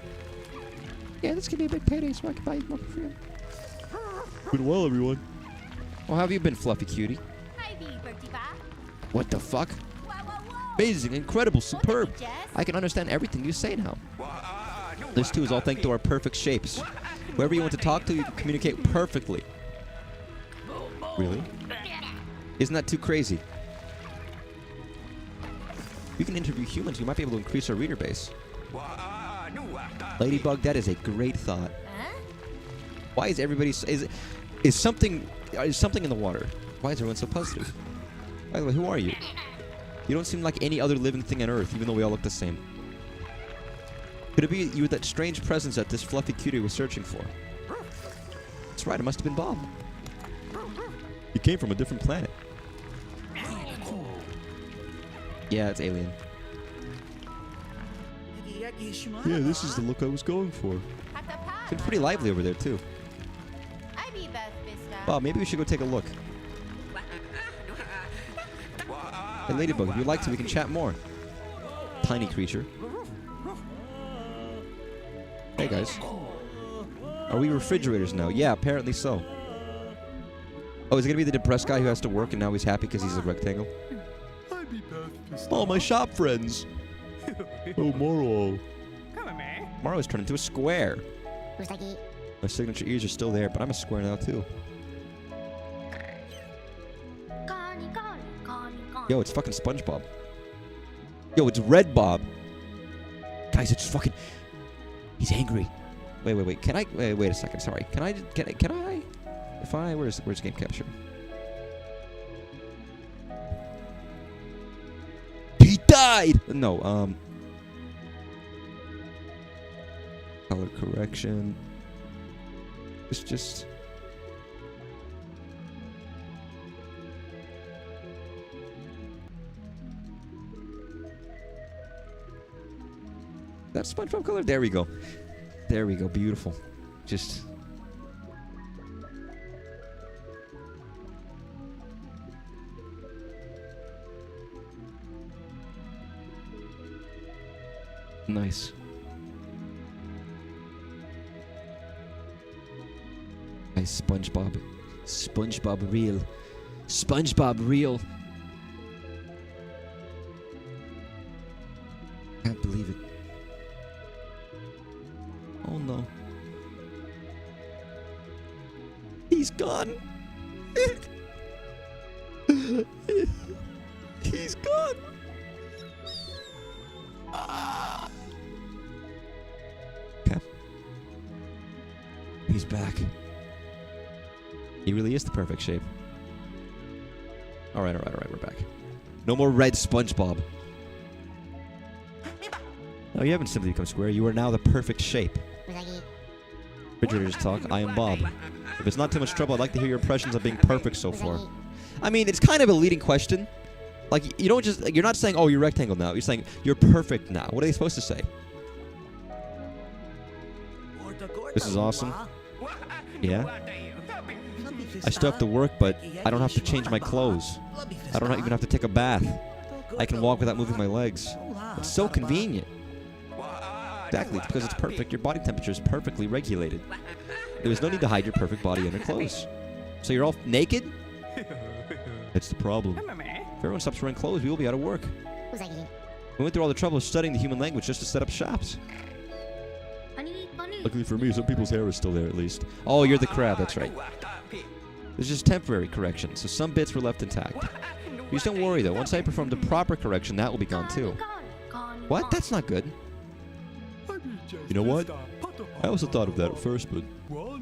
Yeah, this could be a big payday so I can buy you more for free. Been well, everyone. Well, how have you been, Fluffy Cutie? What the fuck? Amazing, incredible, superb. I can understand everything you say now. This too is all thanks to our perfect shapes. Whoever you want to talk to, you can communicate perfectly. Really? Isn't that too crazy? We can interview humans. We might be able to increase our reader base. Ladybug, that is a great thought. Why is everybody... Is something in the water? Why is everyone so positive? By the way, who are you? You don't seem like any other living thing on Earth, even though we all look the same. Could it be you were that strange presence that this fluffy cutie was searching for? That's right, it must have been Bob. He came from a different planet. Yeah, it's alien. Yeah, this is the look I was going for. It's pretty lively over there, too. Bob, maybe we should go take a look. Hey, Ladybug, if you'd like to, we can chat more. Tiny creature. Hey, guys. Are we refrigerators now? Yeah, apparently so. Oh, is it going to be the depressed guy who has to work and now he's happy because he's a rectangle? Oh, my shop friends. Oh, Moro. Moro's turned into a square. My signature ears are still there, but I'm a square now, too. Yo, it's fucking SpongeBob. Yo, it's Red Bob. Guys, it's fucking... He's angry. Wait. Can I... Wait a second, sorry. Can I... If I... Where's game capture? He died! No, color correction. It's just... That SpongeBob color? There we go. There we go. Beautiful. Just... Nice. Nice SpongeBob. SpongeBob real. SpongeBob real. Can't believe it. Oh no. He's gone. He's gone. Okay. He's back. He really is the perfect shape. Alright, we're back. No more red SpongeBob. No, you haven't simply become square. You are now the perfect shape. Refrigerators talk. I am Bob. If it's not too much trouble, I'd like to hear your impressions of being perfect so far. I mean, it's kind of a leading question. Like, you don't just... You're not saying, oh, you're rectangle now. You're saying, you're perfect now. What are they supposed to say? This is awesome. Yeah? I still have to work, but I don't have to change my clothes. I don't even have to take a bath. I can walk without moving my legs. It's so convenient. Exactly, it's because it's perfect. Your body temperature is perfectly regulated. There's no need to hide your perfect body under clothes. So you're all naked? That's the problem. If everyone stops wearing clothes, we will be out of work. We went through all the trouble of studying the human language just to set up shops. Luckily for me, some people's hair is still there at least. Oh, you're the crab, that's right. There's just temporary corrections, so some bits were left intact. Just don't worry though, once I perform the proper correction, that will be gone too. What? That's not good. You know what? I also thought of that at first, but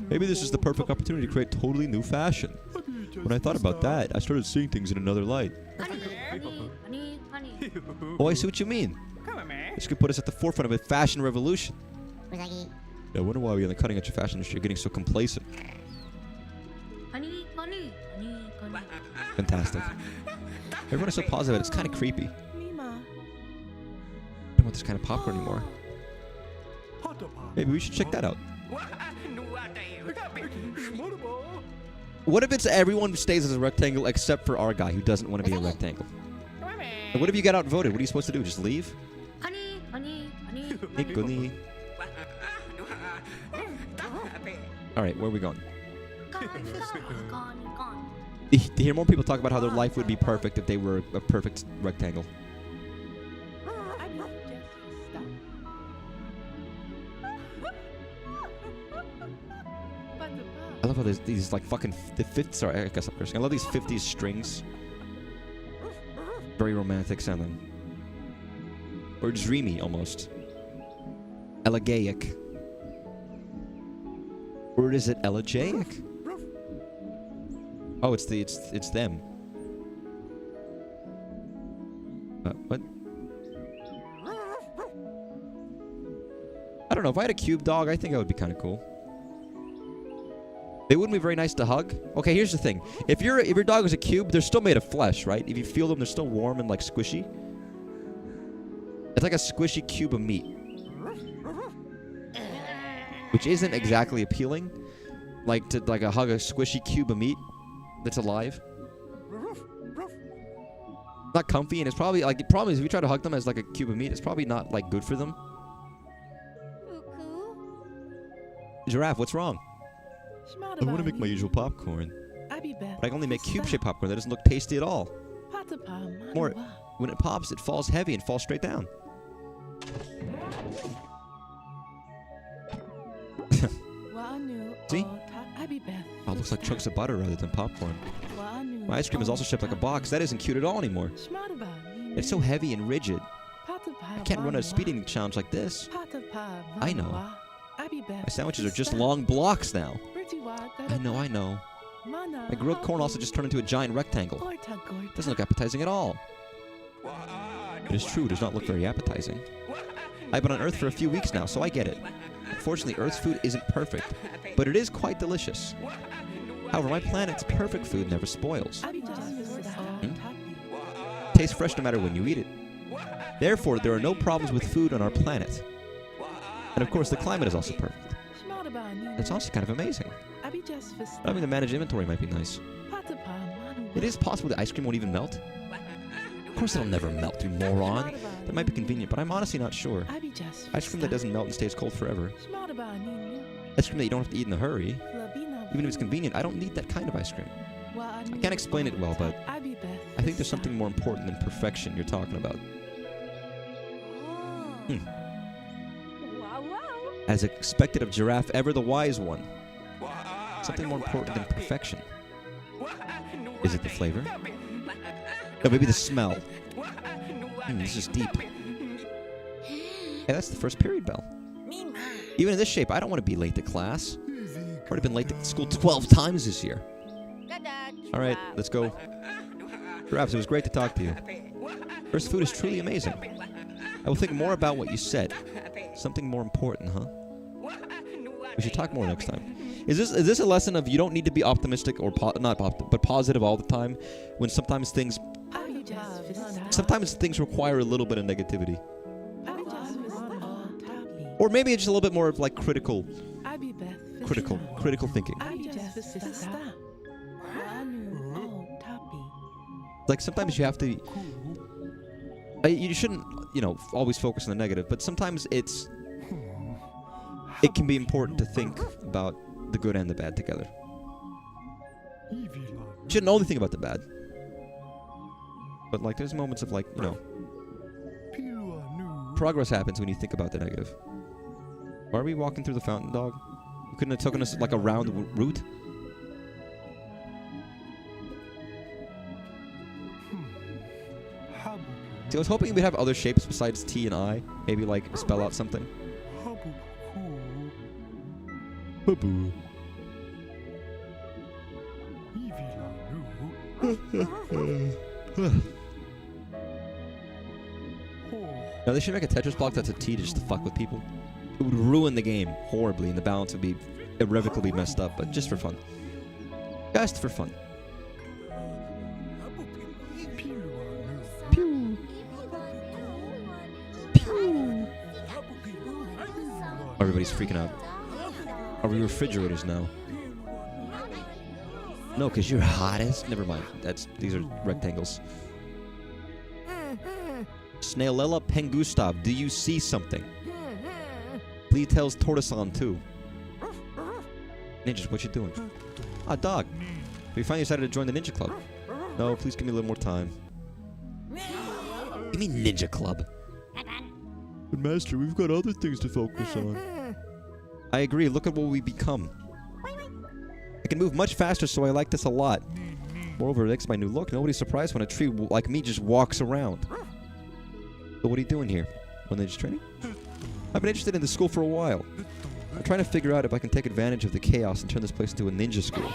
maybe this is the perfect opportunity to create totally new fashion. When I thought about that, I started seeing things in another light. Oh, I see what you mean. This could put us at the forefront of a fashion revolution. I wonder why we in the cutting edge of fashion industry are getting so complacent. Fantastic. Everyone is so positive, it's kind of creepy. I don't want this kind of popcorn anymore. Maybe we should check that out. What if it's everyone stays as a rectangle except for our guy who doesn't want to be a rectangle? And what if you get outvoted? What are you supposed to do? Just leave? Alright, where are we going? To hear more people talk about how their life would be perfect if they were a perfect rectangle. I love how there's these like fucking sorry, I guess I'm cursing. I love these 50s strings. Very romantic sounding. Or dreamy almost. Elegaic. Or is it elegiac? Oh, it's them. What? don't know. If I had a cube dog, I think that would be kind of cool. They wouldn't be very nice to hug. Okay, here's the thing. If your dog is a cube, they're still made of flesh, right? If you feel them, they're still warm and like squishy. It's like a squishy cube of meat, which isn't exactly appealing. Like to hug a squishy cube of meat that's alive. Not comfy, and it's probably like the problem is if you try to hug them as like a cube of meat, it's probably not like good for them. Giraffe, what's wrong? I want to make my usual popcorn, but I can only make cube-shaped popcorn. That doesn't look tasty at all. More, when it pops, it falls heavy and falls straight down. See? Oh, it looks like chunks of butter rather than popcorn. My ice cream is also shaped like a box. That isn't cute at all anymore. It's so heavy and rigid. I can't run a speeding challenge like this. I know. My sandwiches are just long blocks now. I know. My grilled corn also just turned into a giant rectangle. Doesn't look appetizing at all. It is true, it does not look very appetizing. I've been on Earth for a few weeks now, so I get it. Unfortunately, Earth's food isn't perfect, but it is quite delicious. However, my planet's perfect food never spoils. Tastes fresh no matter when you eat it. Therefore, there are no problems with food on our planet. And of course, the climate is also perfect. It's also kind of amazing. Having to manage inventory might be nice. It is possible the ice cream won't even melt. Of course it'll never melt, you moron. That might be convenient, but I'm honestly not sure. Ice cream that doesn't melt and stays cold forever. Ice cream that you don't have to eat in a hurry. Even if it's convenient, I don't need that kind of ice cream. I can't explain it well, but I think there's something more important than perfection you're talking about. As expected of Giraffe, ever the wise one. Something more important than perfection. Is it the flavor? No, maybe the smell. This is deep. Hey, that's the first period bell. Even in this shape, I don't want to be late to class. I've already been late to school 12 times this year. Alright, let's go. Giraffes, it was great to talk to you. First food is truly amazing. I will think more about what you said. Something more important, huh? We should talk more next time. Is this a lesson of you don't need to be optimistic or but positive all the time, when sometimes things require a little bit of negativity? Or maybe it's just a little bit more of like critical thinking. Like sometimes you have to. You shouldn't, always focus on the negative, but sometimes it can be important to think about the good and the bad together. You shouldn't only think about the bad. But like there's moments of like, progress happens when you think about the negative. Why are we walking through the fountain, dog? You couldn't have taken us like a round route? See, I was hoping we'd have other shapes besides T and I. Maybe like spell out something. Now they should make a Tetris block that's a T just to fuck with people. It would ruin the game horribly and the balance would be irrevocably messed up, but just for fun. Just for fun. Pew. Pew. Everybody's freaking out. Are we refrigerators now? No, because you're hottest. Never mind. These are rectangles. Snailella Pengustav, do you see something? Lee tells Tortoise-on too. Ninjas, what you doing? Ah, dog. Have you finally decided to join the ninja club? No, please give me a little more time. Give me ninja club. But master, we've got other things to focus on. I agree, look at what we become. I can move much faster, so I like this a lot. Moreover, it makes my new look. Nobody's surprised when a tree like me just walks around. So what are you doing here? On ninja training? I've been interested in this school for a while. I'm trying to figure out if I can take advantage of the chaos and turn this place into a ninja school.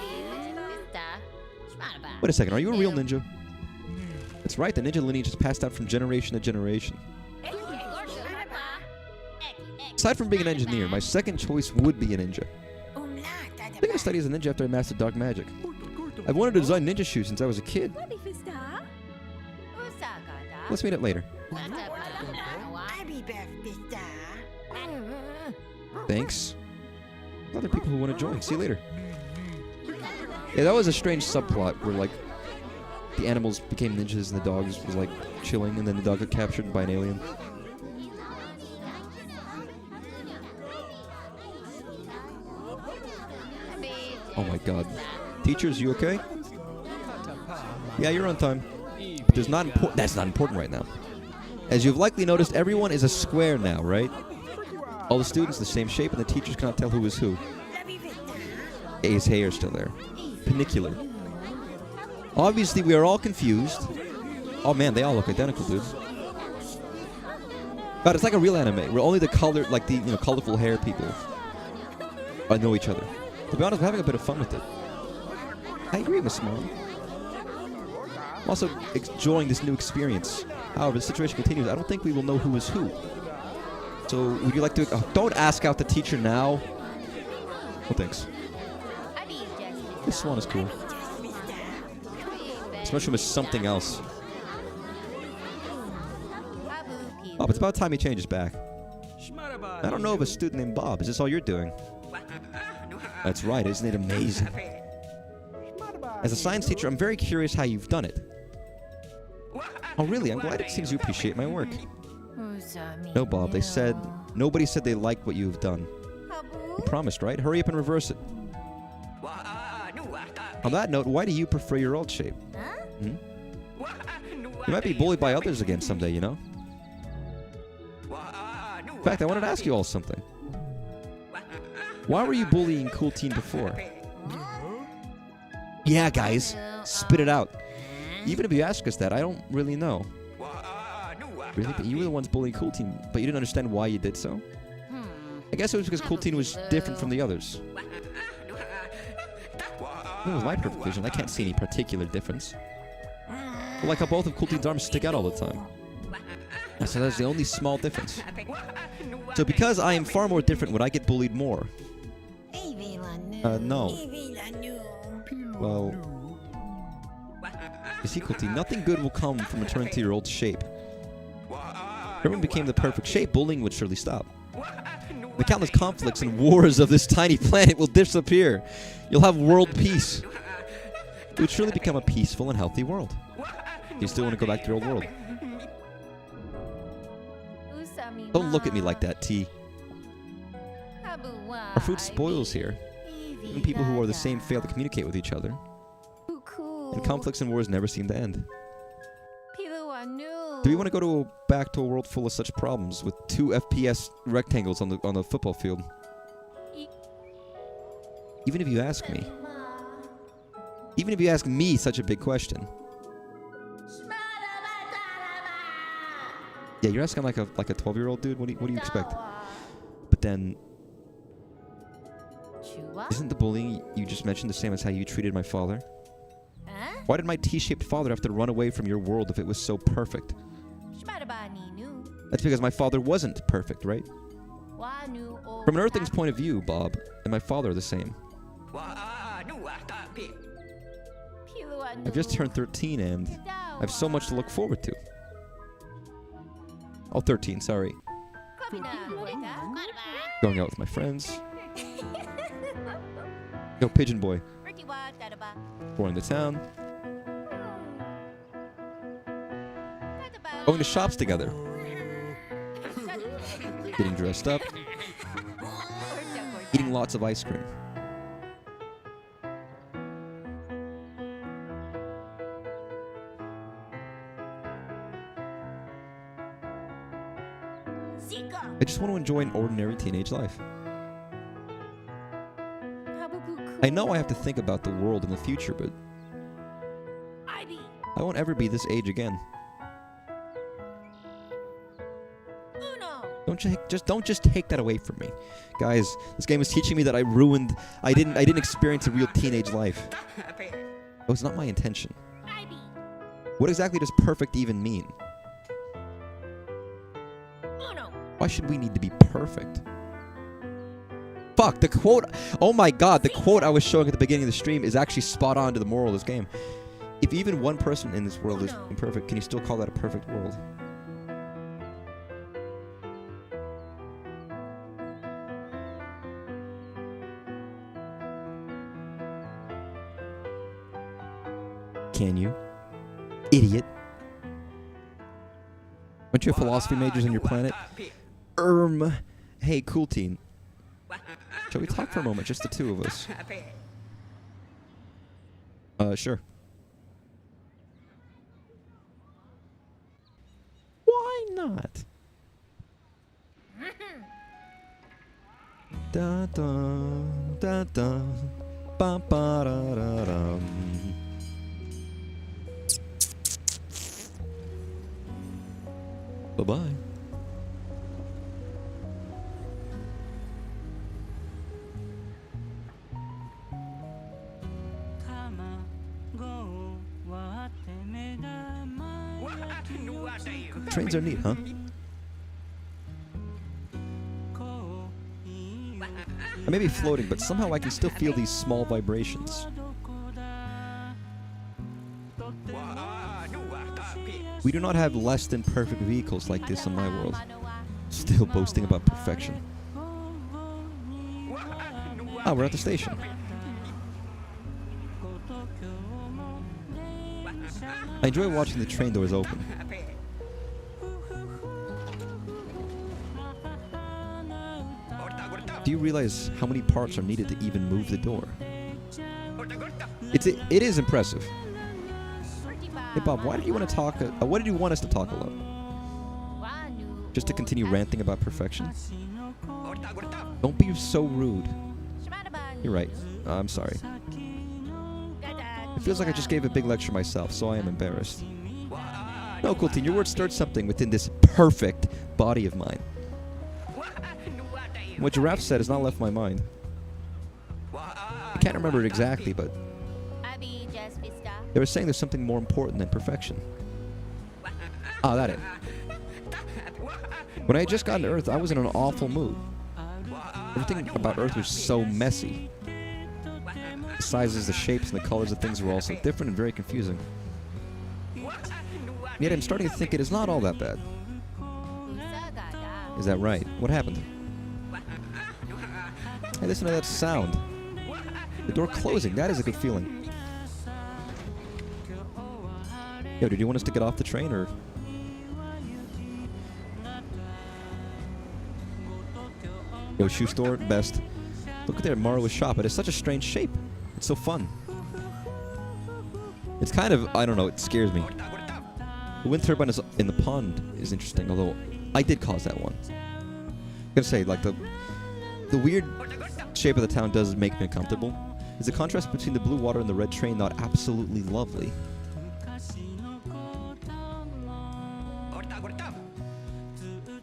Wait a second, are you a real ninja? That's right, the ninja lineage is passed down from generation to generation. Besides, Aside from being an engineer, my second choice would be a ninja. I'm going to study as a ninja after I mastered dark magic. I've wanted to design ninja shoes since I was a kid. Let's meet up later. Thanks. Other people who want to join. See you later. Yeah, that was a strange subplot where, like, the animals became ninjas and the dogs was, like, chilling, and then the dog got captured by an alien. Oh my god. Teachers, you okay? Yeah, you're on time. But that's not important right now. As you've likely noticed, everyone is a square now, right? All the students the same shape, and the teachers cannot tell who is who. His hair is still there. Panicular. Obviously, we are all confused. Oh man, they all look identical, dude. God, it's like a real anime, where only the color, like the colorful hair people know each other. To be honest, I'm having a bit of fun with it. I agree, Miss Mom. I'm also enjoying this new experience. However, the situation continues. I don't think we will know who is who. So, would you like to... Oh, don't ask out the teacher now. Oh, thanks. This one is cool. Especially with something else. Bob, it's about time he changes back. I don't know of a student named Bob. Is this all you're doing? That's right, isn't it amazing? As a science teacher, I'm very curious how you've done it. Oh, really? I'm glad it seems you appreciate my work. No, Bob, nobody said they liked what you've done. You promised, right? Hurry up and reverse it. On that note, why do you prefer your old shape? Hmm? You might be bullied by others again someday, you know? In fact, I wanted to ask you all something. Why were you bullying Cool Teen before? Yeah, guys, spit it out. Even if you ask us that, I don't really know. Really? But you were the ones bullying Cool Teen, but you didn't understand why you did so? I guess it was because Cool Teen was different from the others. Well, with my perfect vision, I can't see any particular difference. Well, like how both of Cool Teen's arms stick out all the time. So that's the only small difference. So because I am far more different, would I get bullied more? No. Well, you see, Cool Teen, nothing good will come from returning to your old shape. If everyone became the perfect shape, bullying would surely stop. The countless conflicts and wars of this tiny planet will disappear. You'll have world peace. It would surely become a peaceful and healthy world. You still want to go back to your old world? Don't look at me like that, T. Our food spoils here. Even people who are the same fail to communicate with each other. And conflicts and wars never seem to end. Do we want to go back to a world full of such problems with 2 FPS rectangles on the football field? Even if you ask me. Even if you ask me such a big question. Yeah, you're asking like a 12-year-old dude. What do you expect? But then, isn't the bullying you just mentioned the same as how you treated my father? Why did my T-shaped father have to run away from your world if it was so perfect? That's because my father wasn't perfect, right? From an Earthling's point of view, Bob and my father are the same. I've just turned 13 and I have so much to look forward to. Oh, 13, sorry. Going out with my friends. Yo, Pigeon Boy. Going to town. Going to shops together. Getting dressed up. Eating lots of ice cream. I just want to enjoy an ordinary teenage life. I know I have to think about the world in the future, but I won't ever be this age again. Don't just take that away from me. Guys, this game is teaching me that I didn't experience a real teenage life. It was not my intention. What exactly does perfect even mean? Why should we need to be perfect? Fuck, the quote. Oh my god, the quote I was showing at the beginning of the stream is actually spot on to the moral of this game. If even one person in this world is imperfect, can you still call that a perfect world? Can you? Idiot. Aren't you a philosophy majors on your planet? Hey, cool teen. Shall we talk for a moment, just the two of us? Sure. Why not? Da da da da ba ba da da da. Bye bye. Trains are neat, huh? I may be floating, but somehow I can still feel these small vibrations. We do not have less than perfect vehicles like this in my world. Still boasting about perfection. Ah, we're at the station. I enjoy watching the train doors open. Do you realize how many parts are needed to even move the door? It is impressive. Hey Bob, why did you want to talk? What did you want us to talk about? Just to continue ranting about perfection? Don't be so rude. You're right. I'm sorry. It feels like I just gave a big lecture myself, so I am embarrassed. No, cool teen, your words stirred something within this perfect body of mine. What Giraffe said has not left my mind. I can't remember it exactly, but they were saying there's something more important than perfection. Ah, that it. When I had just gotten to Earth, I was in an awful mood. Everything about Earth was so messy. The sizes, the shapes, and the colors of things were all so different and very confusing. Yet I'm starting to think it is not all that bad. Is that right? What happened? Hey, listen to that sound. The door closing. That is a good feeling. Yo, did you want us to get off the train, or...? Yo, shoe store, best. Look at there, Marlowe's shop. It is such a strange shape. It's so fun. It's kind of, I don't know, it scares me. The wind turbine is in the pond is interesting, although I did cause that one. I'm gonna say, like, the weird shape of the town does make me uncomfortable. Is the contrast between the blue water and the red train not absolutely lovely?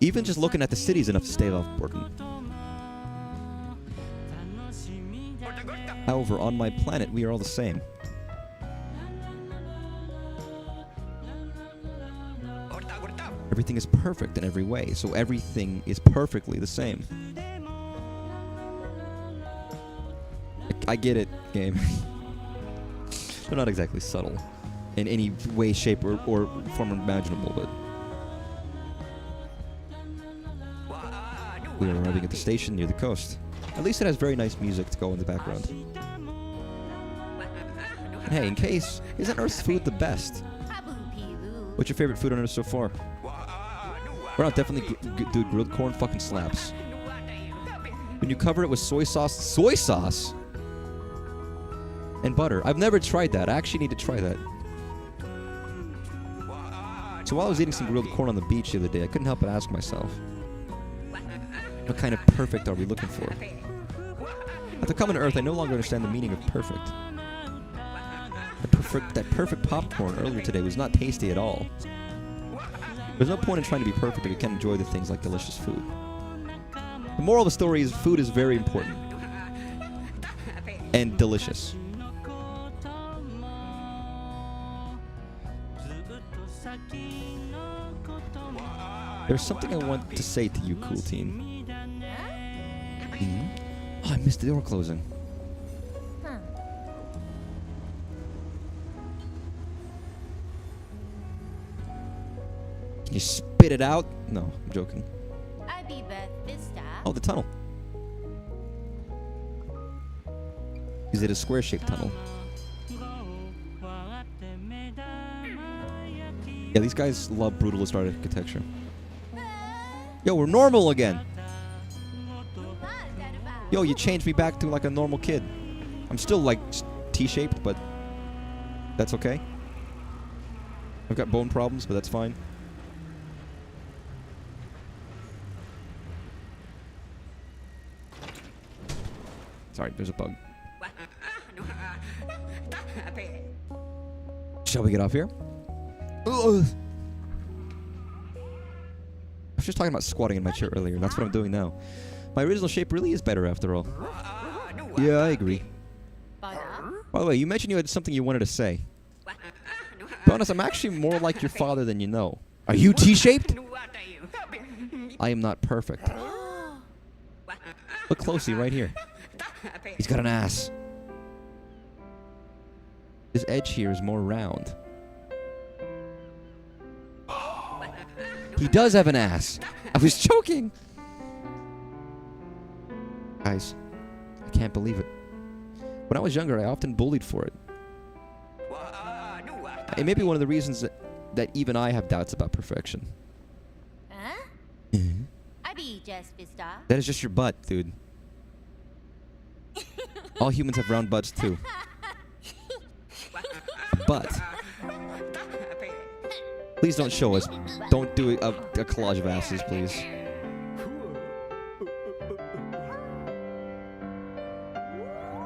Even just looking at the city is enough to stay off board. However, on my planet, we are all the same. Everything is perfect in every way, so everything is perfectly the same. I get it, game. They're not exactly subtle in any way, shape, or form imaginable, but... We are arriving at the station near the coast. At least it has very nice music to go in the background. And hey, in case, isn't Earth's food the best? What's your favorite food on Earth so far? We're not definitely dude, grilled corn fucking slaps. When you cover it with soy sauce, and butter. I've never tried that. I actually need to try that. So while I was eating some grilled corn on the beach the other day, I couldn't help but ask myself, what kind of perfect are we looking for? After coming to Earth, I no longer understand the meaning of perfect. That perfect popcorn earlier today was not tasty at all. There's no point in trying to be perfect if you can't enjoy the things like delicious food. The moral of the story is food is very important. And delicious. There's something I want to say to you, cool teen. Oh, I missed the door closing. Huh. Can you spit it out? No, I'm joking. I be Beth Vista. Oh, the tunnel. Is it a square-shaped tunnel? Yeah, these guys love brutalist architecture. Yo, we're normal again. Yo, you changed me back to like a normal kid. I'm still like T-shaped, but that's okay. I've got bone problems, but that's fine. Sorry, there's a bug. Shall we get off here? Ugh. I was just talking about squatting in my chair earlier. That's what I'm doing now. My original shape really is better after all. Yeah, I agree. By the way, you mentioned you had something you wanted to say. To be honest, I'm actually more like your father than you know. Are you T-shaped? I am not perfect. Look closely right here. He's got an ass. This edge here is more round. He does have an ass. I was joking. Guys, I can't believe it. When I was younger, I often bullied for it. It may be one of the reasons that even I have doubts about perfection. Huh? I be Jess Vista. That is just your butt, dude. All humans have round butts, too. But please don't show us. Don't do a collage of asses, please.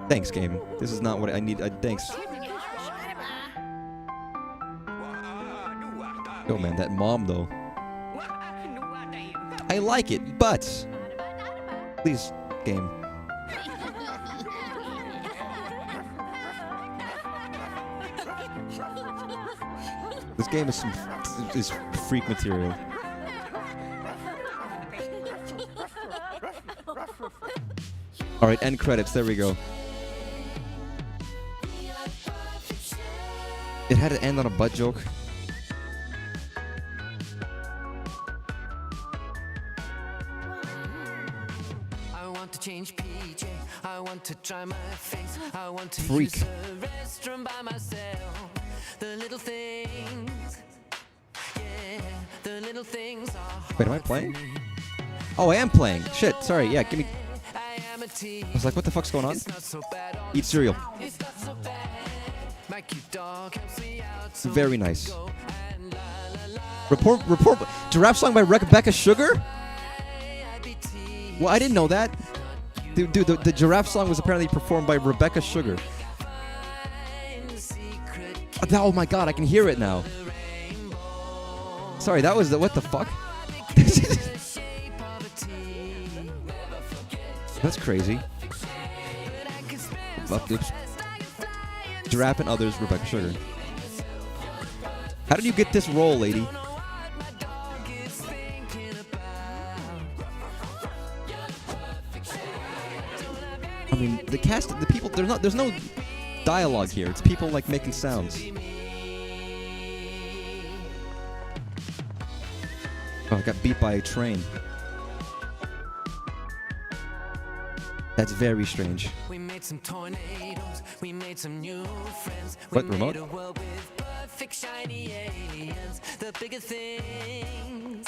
Thanks, game. This is not what I need. Thanks. Yo, man, that mom, though. I like it, but please, game. This game is freak material. All right, end credits. There we go. It had to end on a butt joke. I want to change PJ. I want to try my face. I want to Freak. use the restroom by myself. The little things. Yeah, the little things are. Wait, am I playing? Oh, I am playing. Shit, sorry. Yeah, give me. I am a tea. I was like, what the fuck's going on? It's not so bad. Eat cereal. It's not so bad. My cute dog helps me out. So Very nice. go and la la la. Report. Giraffe song by Rebecca Sugar? I be tea. Well, I didn't know that. Dude, the giraffe song was apparently performed by Rebecca Sugar. Oh my god, I can hear it now. Sorry, that was the. What the fuck? That's crazy. Oops. Giraffe and others, Rebecca Sugar. How did you get this role, lady? I mean, the cast, the people, there's no dialogue here. It's people like making sounds. Oh, I got beat by a train. That's very strange. We made some tornadoes, we made some new friends. What, We remote? made a world with perfect shiny aliens. The bigger things,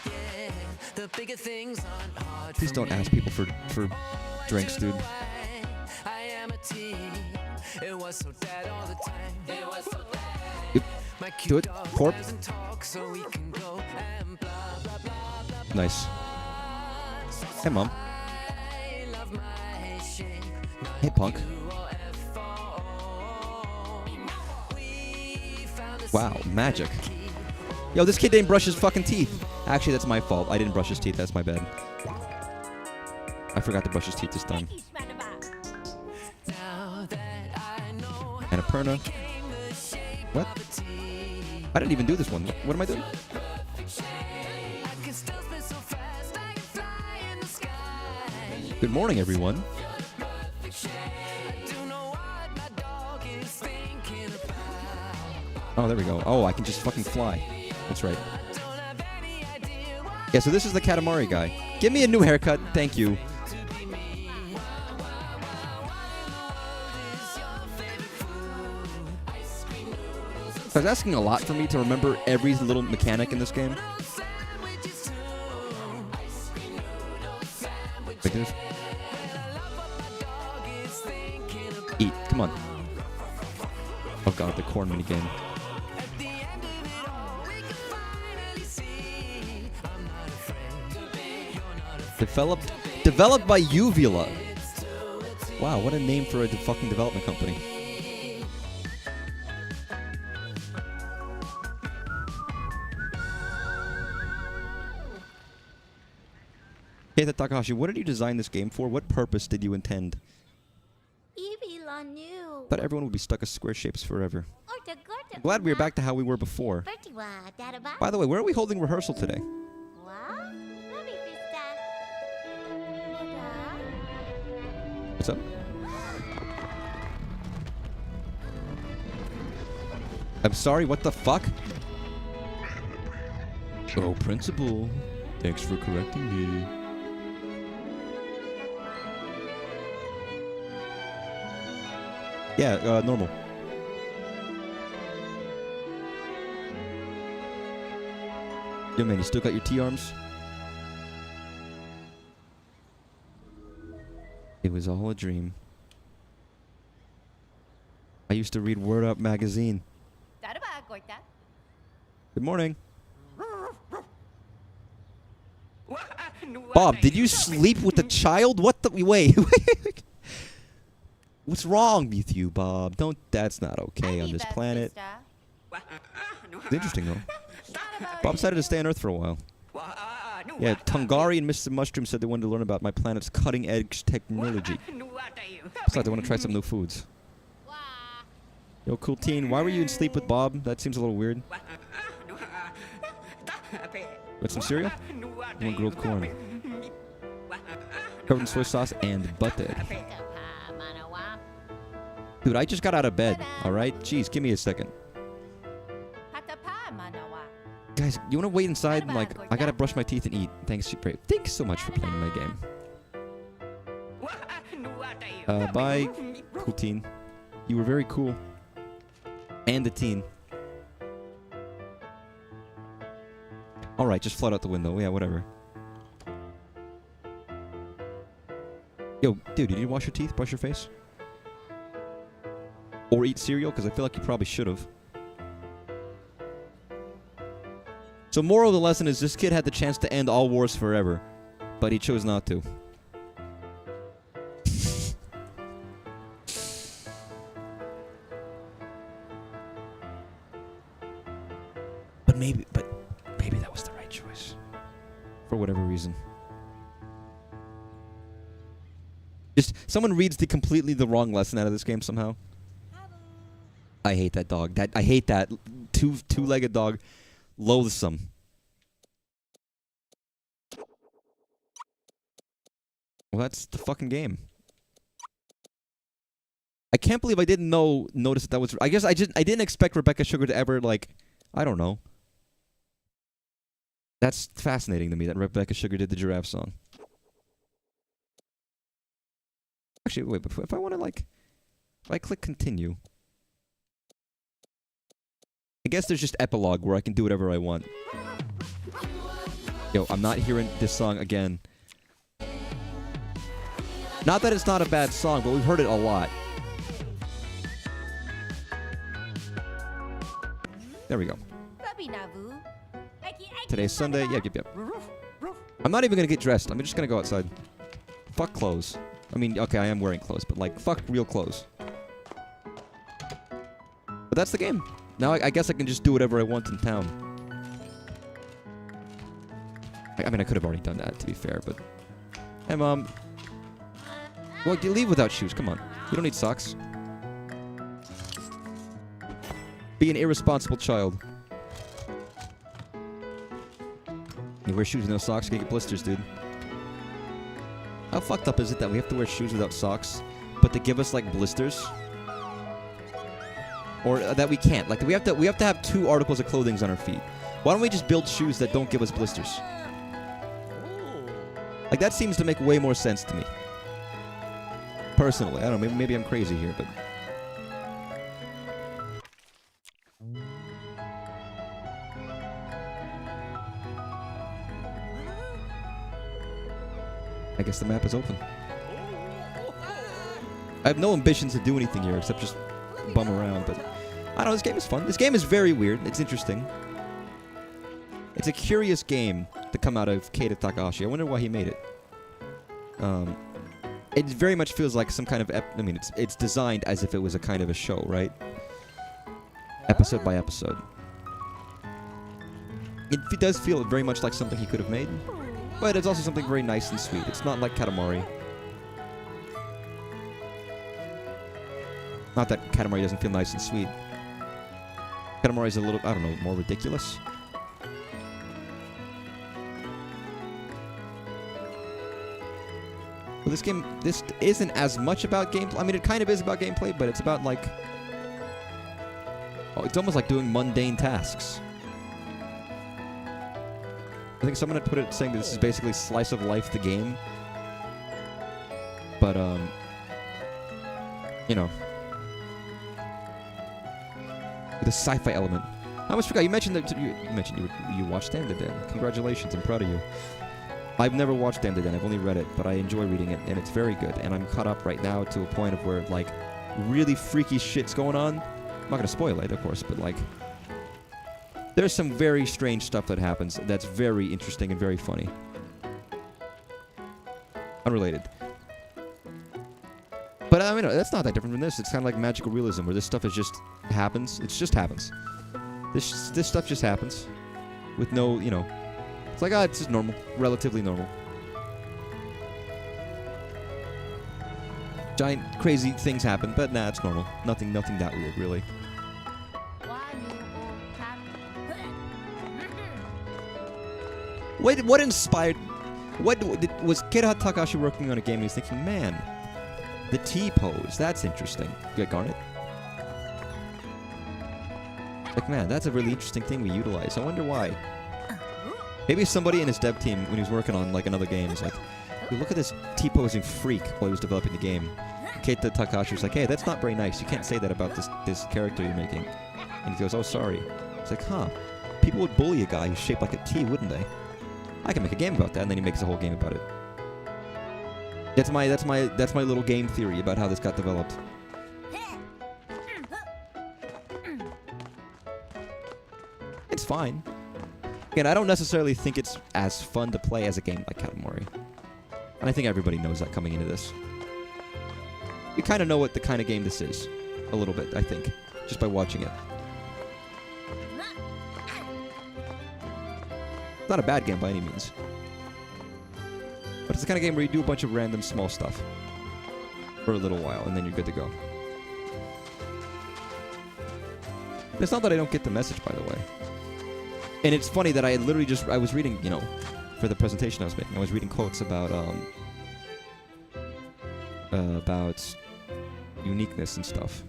yeah, the bigger things aren't hard. Please for don't me. ask people for drinks, dude. I am a tea. It was so bad all the time. It was so bad. Yep. My cute Do it. dog Corp. doesn't talk, so we can go and blah blah blah blah blah. Nice. Hey, Mom. I love my shape. Hey, punk. Wow, magic. Yo, this kid didn't brush his fucking teeth. Actually, that's my fault. I didn't brush his teeth. That's my bad. I forgot to brush his teeth this time. Annapurna. What? I didn't even do this one. What am I doing? Good morning, everyone. Oh, there we go. Oh, I can just fucking fly. That's right. Yeah, so this is the Katamari guy. Give me a new haircut. Thank you. I was asking a lot for me to remember every little mechanic in this game. Like this. Eat. Come on. Oh god, the corn minigame. Developed by Uvula. Wow, what a name for a fucking development company. Keita Takahashi, what did you design this game for? What purpose did you intend? Thought everyone would be stuck as square shapes forever. I'm glad we are back to how we were before. By the way, where are we holding rehearsal today? What's up? I'm sorry, what the fuck? Oh, principal. Thanks for correcting me. Yeah, normal. Yo, man, you still got your T-arms? It was all a dream. I used to read Word Up magazine. Good morning. Bob, did you sleep with the child? What the... Wait. What's wrong with you, Bob? Don't... That's not okay on this planet. It's interesting, though. Bob decided to stay on Earth for a while. Yeah, Tungari and Mr. Mushroom said they wanted to learn about my planet's cutting-edge technology. Besides, they want to try some new foods. Yo, cool teen, why were you in sleep with Bob? That seems a little weird. Want some cereal? I want grilled corn. Covered in soy sauce and butter. Dude, I just got out of bed, alright? Jeez, give me a second. Guys, you wanna wait inside and, like, I gotta brush my teeth and eat. Thanks so much for playing my game. Bye, cool teen. You were very cool. And a teen. Alright, just float out the window. Yeah, whatever. Yo, dude, you need to wash your teeth? Brush your face? Or eat cereal? Because I feel like you probably should have. So moral of the lesson is this kid had the chance to end all wars forever. But he chose not to. But maybe that was the right choice. For whatever reason. Just someone reads completely the wrong lesson out of this game somehow. I hate that dog. I hate that two-legged dog. Loathsome. Well, that's the fucking game. I can't believe I didn't notice that was... I guess I didn't expect Rebecca Sugar to ever, like... I don't know. That's fascinating to me that Rebecca Sugar did the giraffe song. Actually, wait, but if I want to, like... If I click continue... I guess there's just epilogue where I can do whatever I want. Yo, I'm not hearing this song again. Not that it's not a bad song, but we've heard it a lot. There we go. Today's Sunday. Yep. I'm not even gonna get dressed. I'm just gonna go outside. Fuck clothes. I mean, okay, I am wearing clothes, but like, fuck real clothes. But that's the game. Now I guess I can just do whatever I want in town. I mean, I could have already done that, to be fair, but... Hey, Mom. Well, you leave without shoes. Come on. You don't need socks. Be an irresponsible child. You wear shoes with no socks, you can get blisters, dude. How fucked up is it that we have to wear shoes without socks, but they give us, like, blisters? or that we can't. Like we have to have 2 articles of clothing on our feet. Why don't we just build shoes that don't give us blisters? Like that seems to make way more sense to me. Personally, I don't know. Maybe I'm crazy here, but. I guess the map is open. I have no ambitions to do anything here except just bum around, but I don't know, this game is fun. This game is very weird. It's interesting. It's a curious game to come out of Keita Takahashi. I wonder why he made it. It very much feels like some kind of I mean, it's designed as if it was a kind of a show, right? Episode by episode. It does feel very much like something he could have made. But it's also something very nice and sweet. It's not like Katamari. Not that Katamari doesn't feel nice and sweet. Katamari's a little, I don't know, more ridiculous. Well, this isn't as much about gameplay. I mean, it kind of is about gameplay, but it's about, like... Oh, it's almost like doing mundane tasks. I think someone had put it saying that this is basically slice of life the game. But, you know. With a sci-fi element. I almost forgot, you mentioned that you watched Damned to Den. Congratulations, I'm proud of you. I've never watched Damned to Den, I've only read it, but I enjoy reading it, and it's very good. And I'm caught up right now to a point of where, like, really freaky shit's going on. I'm not gonna spoil it, of course, but, like... There's some very strange stuff that happens that's very interesting and very funny. Unrelated. But I mean, that's not that different from this. It's kind of like magical realism, where this stuff is just happens. It just happens. This stuff just happens. With no, you know... It's like, it's just normal. Relatively normal. Giant, crazy things happen, but nah, it's normal. Nothing that weird, really. What inspired... was Keita Takahashi working on a game and he's thinking, man, the T-pose, that's interesting. You got Garnet? Like, man, that's a really interesting thing we utilize. I wonder why. Maybe somebody in his dev team, when he was working on, like, another game, was like, hey, look at this T-posing freak while he was developing the game. And Keita Takahashi was like, hey, that's not very nice. You can't say that about this character you're making. And he goes, oh, sorry. It's like, huh. People would bully a guy who's shaped like a T, wouldn't they? I can make a game about that, and then he makes a whole game about it. That's my little game theory about how this got developed. It's fine. Again, I don't necessarily think it's as fun to play as a game like Katamari. And I think everybody knows that coming into this. You kind of know what the kind of game this is. A little bit, I think. Just by watching it. It's not a bad game by any means. But it's the kind of game where you do a bunch of random small stuff. For a little while, and then you're good to go. It's not that I don't get the message, by the way. And it's funny that I literally I was reading, you know, for the presentation I was making, I was reading quotes about uniqueness and stuff.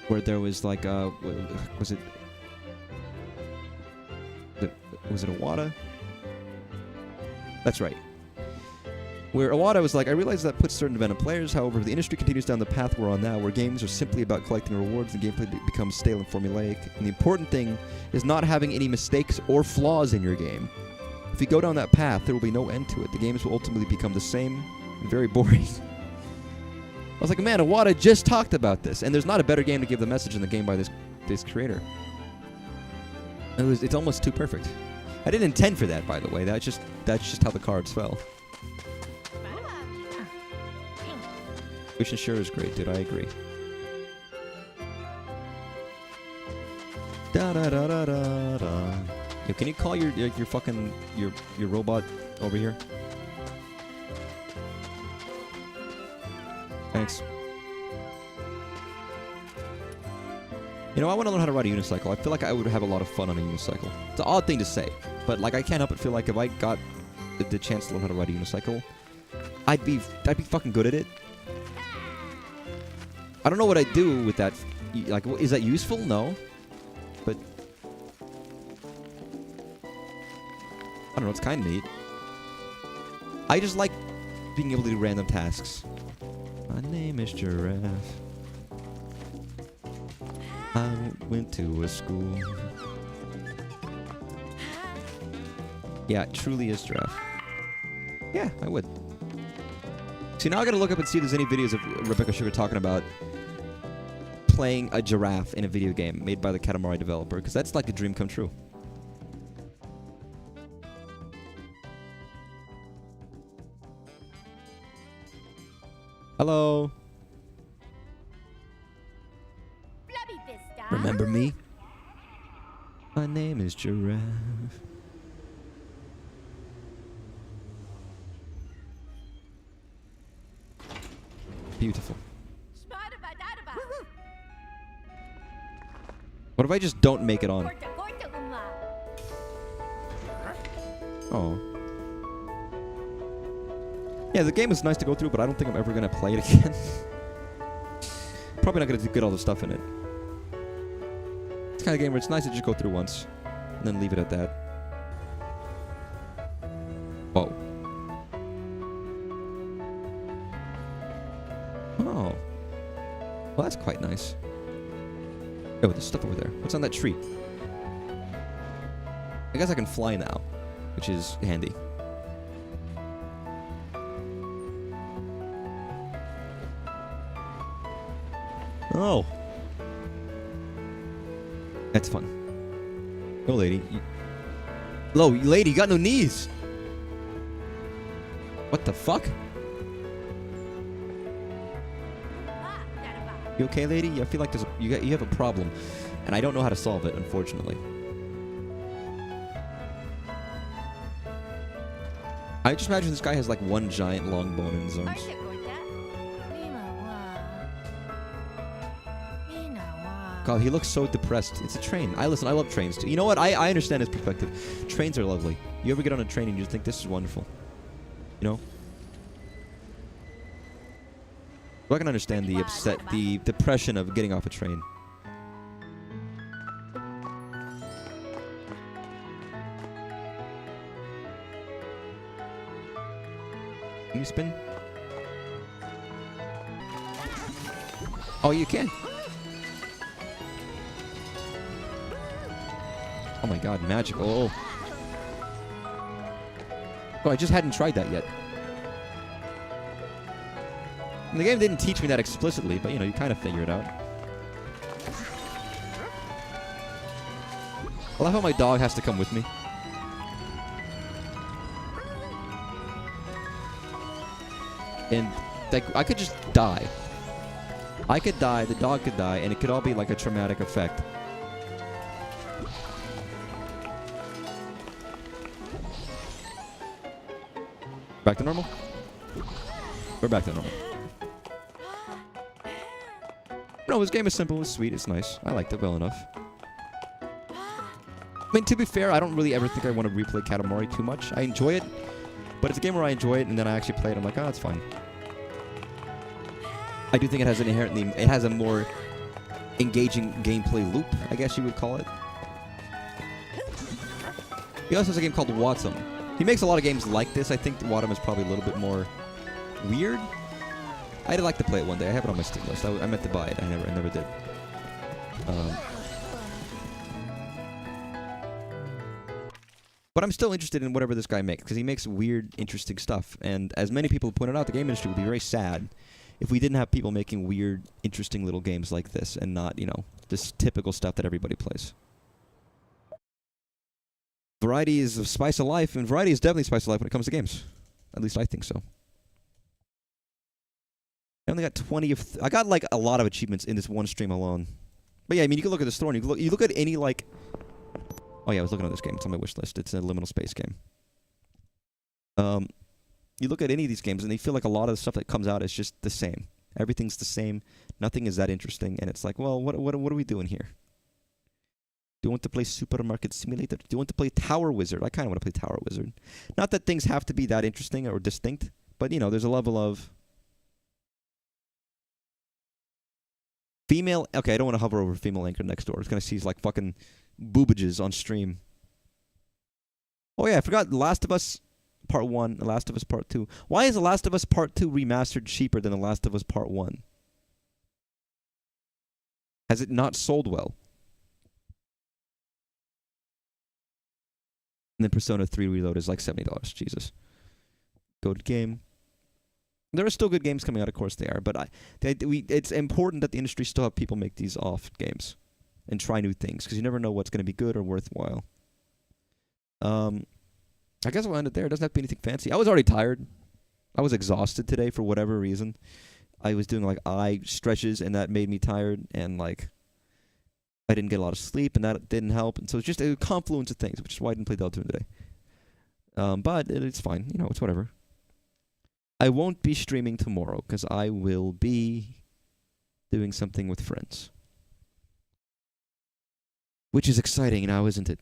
Where there was like, was it Iwata? That's right. Where Iwata was like, I realize that puts certain demand on players, however, the industry continues down the path we're on now, where games are simply about collecting rewards and gameplay becomes stale and formulaic, and the important thing is not having any mistakes or flaws in your game. If you go down that path, there will be no end to it. The games will ultimately become the same and very boring. I was like, man, Iwata just talked about this, and there's not a better game to give the message than the game by this creator. It's almost too perfect. I didn't intend for that, by the way. That's just how the cards fell. Vision sure is great, dude. I agree. Da da da da da da. Yo, can you call your fucking your robot over here? Thanks. You know, I want to learn how to ride a unicycle. I feel like I would have a lot of fun on a unicycle. It's an odd thing to say, but like I can't help but feel like if I got the chance to learn how to ride a unicycle, I'd be fucking good at it. I don't know what I do with that. Like, is that useful? No. But I don't know. It's kind of neat. I just like being able to do random tasks. My name is Giraffe. I went to a school. Yeah, it truly is Giraffe. Yeah, I would. See, now I gotta look up and see if there's any videos of Rebecca Sugar talking about playing a giraffe in a video game made by the Katamari developer, because that's like a dream come true. Hello. Blubby Vista. Remember me? My name is Giraffe. Beautiful. What if I just don't make it on? Oh. Yeah, the game is nice to go through, but I don't think I'm ever gonna play it again. Probably not gonna get all the stuff in it. It's the kind of game where it's nice to just go through once, and then leave it at that. Whoa. Oh. Well, that's quite nice. Oh, there's stuff over there. What's on that tree? I guess I can fly now, which is handy. Oh. That's fun. Oh, lady. Hello, lady, you got no knees. What the fuck? You okay, lady? I feel like there's you have a problem, and I don't know how to solve it, unfortunately. I just imagine this guy has like one giant long bone in his arms. God, he looks so depressed. It's a train. I love trains too. You know what? I understand his perspective. Trains are lovely. You ever get on a train and you just think this is wonderful? You know? Well, I can understand the depression of getting off a train. Can you spin? Oh, you can. Oh my god, magical. Oh, I just hadn't tried that yet. And the game didn't teach me that explicitly, but you know, you kind of figure it out. I love how my dog has to come with me. And like, I could just die. I could die, the dog could die, and it could all be like a traumatic effect. Back to normal? We're back to normal. No, this game is simple, it's sweet, it's nice. I liked it well enough. I mean, to be fair, I don't really ever think I want to replay Katamari too much. I enjoy it, but it's a game where I enjoy it, and then I actually play it, I'm like, oh, it's fine. I do think it has an inherently, it has a more engaging gameplay loop, I guess you would call it. He also has a game called Watson. He makes a lot of games like this. I think Wadham is probably a little bit more weird. I'd like to play it one day. I have it on my Steam list. I meant to buy it. I never did. But I'm still interested in whatever this guy makes, because he makes weird, interesting stuff. And as many people have pointed out, the game industry would be very sad if we didn't have people making weird, interesting little games like this, and not, you know, this typical stuff that everybody plays. Variety is a spice of life, and variety is definitely spice of life when it comes to games. At least I think so. I only got 20 of... I got, like, a lot of achievements in this one stream alone. But yeah, I mean, you can look at the store, and you look at any, like... Oh yeah, I was looking at this game. It's on my wish list. It's a liminal space game. You look at any of these games, and they feel like a lot of the stuff that comes out is just the same. Everything's the same. Nothing is that interesting, and it's like, well, what are we doing here? Do you want to play Supermarket Simulator? Do you want to play Tower Wizard? I kind of want to play Tower Wizard. Not that things have to be that interesting or distinct, but, you know, there's a level of... Female. Okay, I don't want to hover over female anchor next door. It's gonna see like fucking boobages on stream. Oh yeah, I forgot The Last of Us Part 1, The Last of Us Part 2. Why is The Last of Us Part 2 remastered cheaper than The Last of Us Part 1? Has it not sold well? And then Persona 3 Reload is like $70. Jesus. Good game. There are still good games coming out, of course they are, but it's important that the industry still have people make these off games and try new things, because you never know what's going to be good or worthwhile. I guess we'll end it there. It doesn't have to be anything fancy. I was already tired. I was exhausted today for whatever reason. I was doing like eye stretches, and that made me tired, and like I didn't get a lot of sleep, and that didn't help. And so it's just a confluence of things, which is why I didn't play Deltarune today. But it's fine. You know, it's whatever. I won't be streaming tomorrow because I will be doing something with friends. Which is exciting now, isn't it?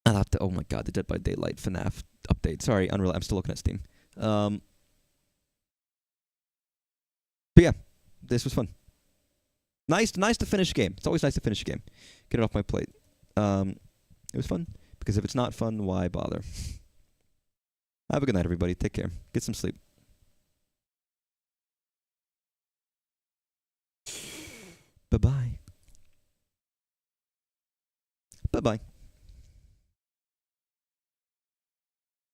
I'll have to, oh my god, the Dead by Daylight FNAF update. Sorry, Unreal, I'm still looking at Steam. But yeah, this was fun. Nice to finish a game. It's always nice to finish a game. Get it off my plate. It was fun, because if it's not fun, why bother? Have a good night, everybody. Take care. Get some sleep. Bye-bye. Bye-bye.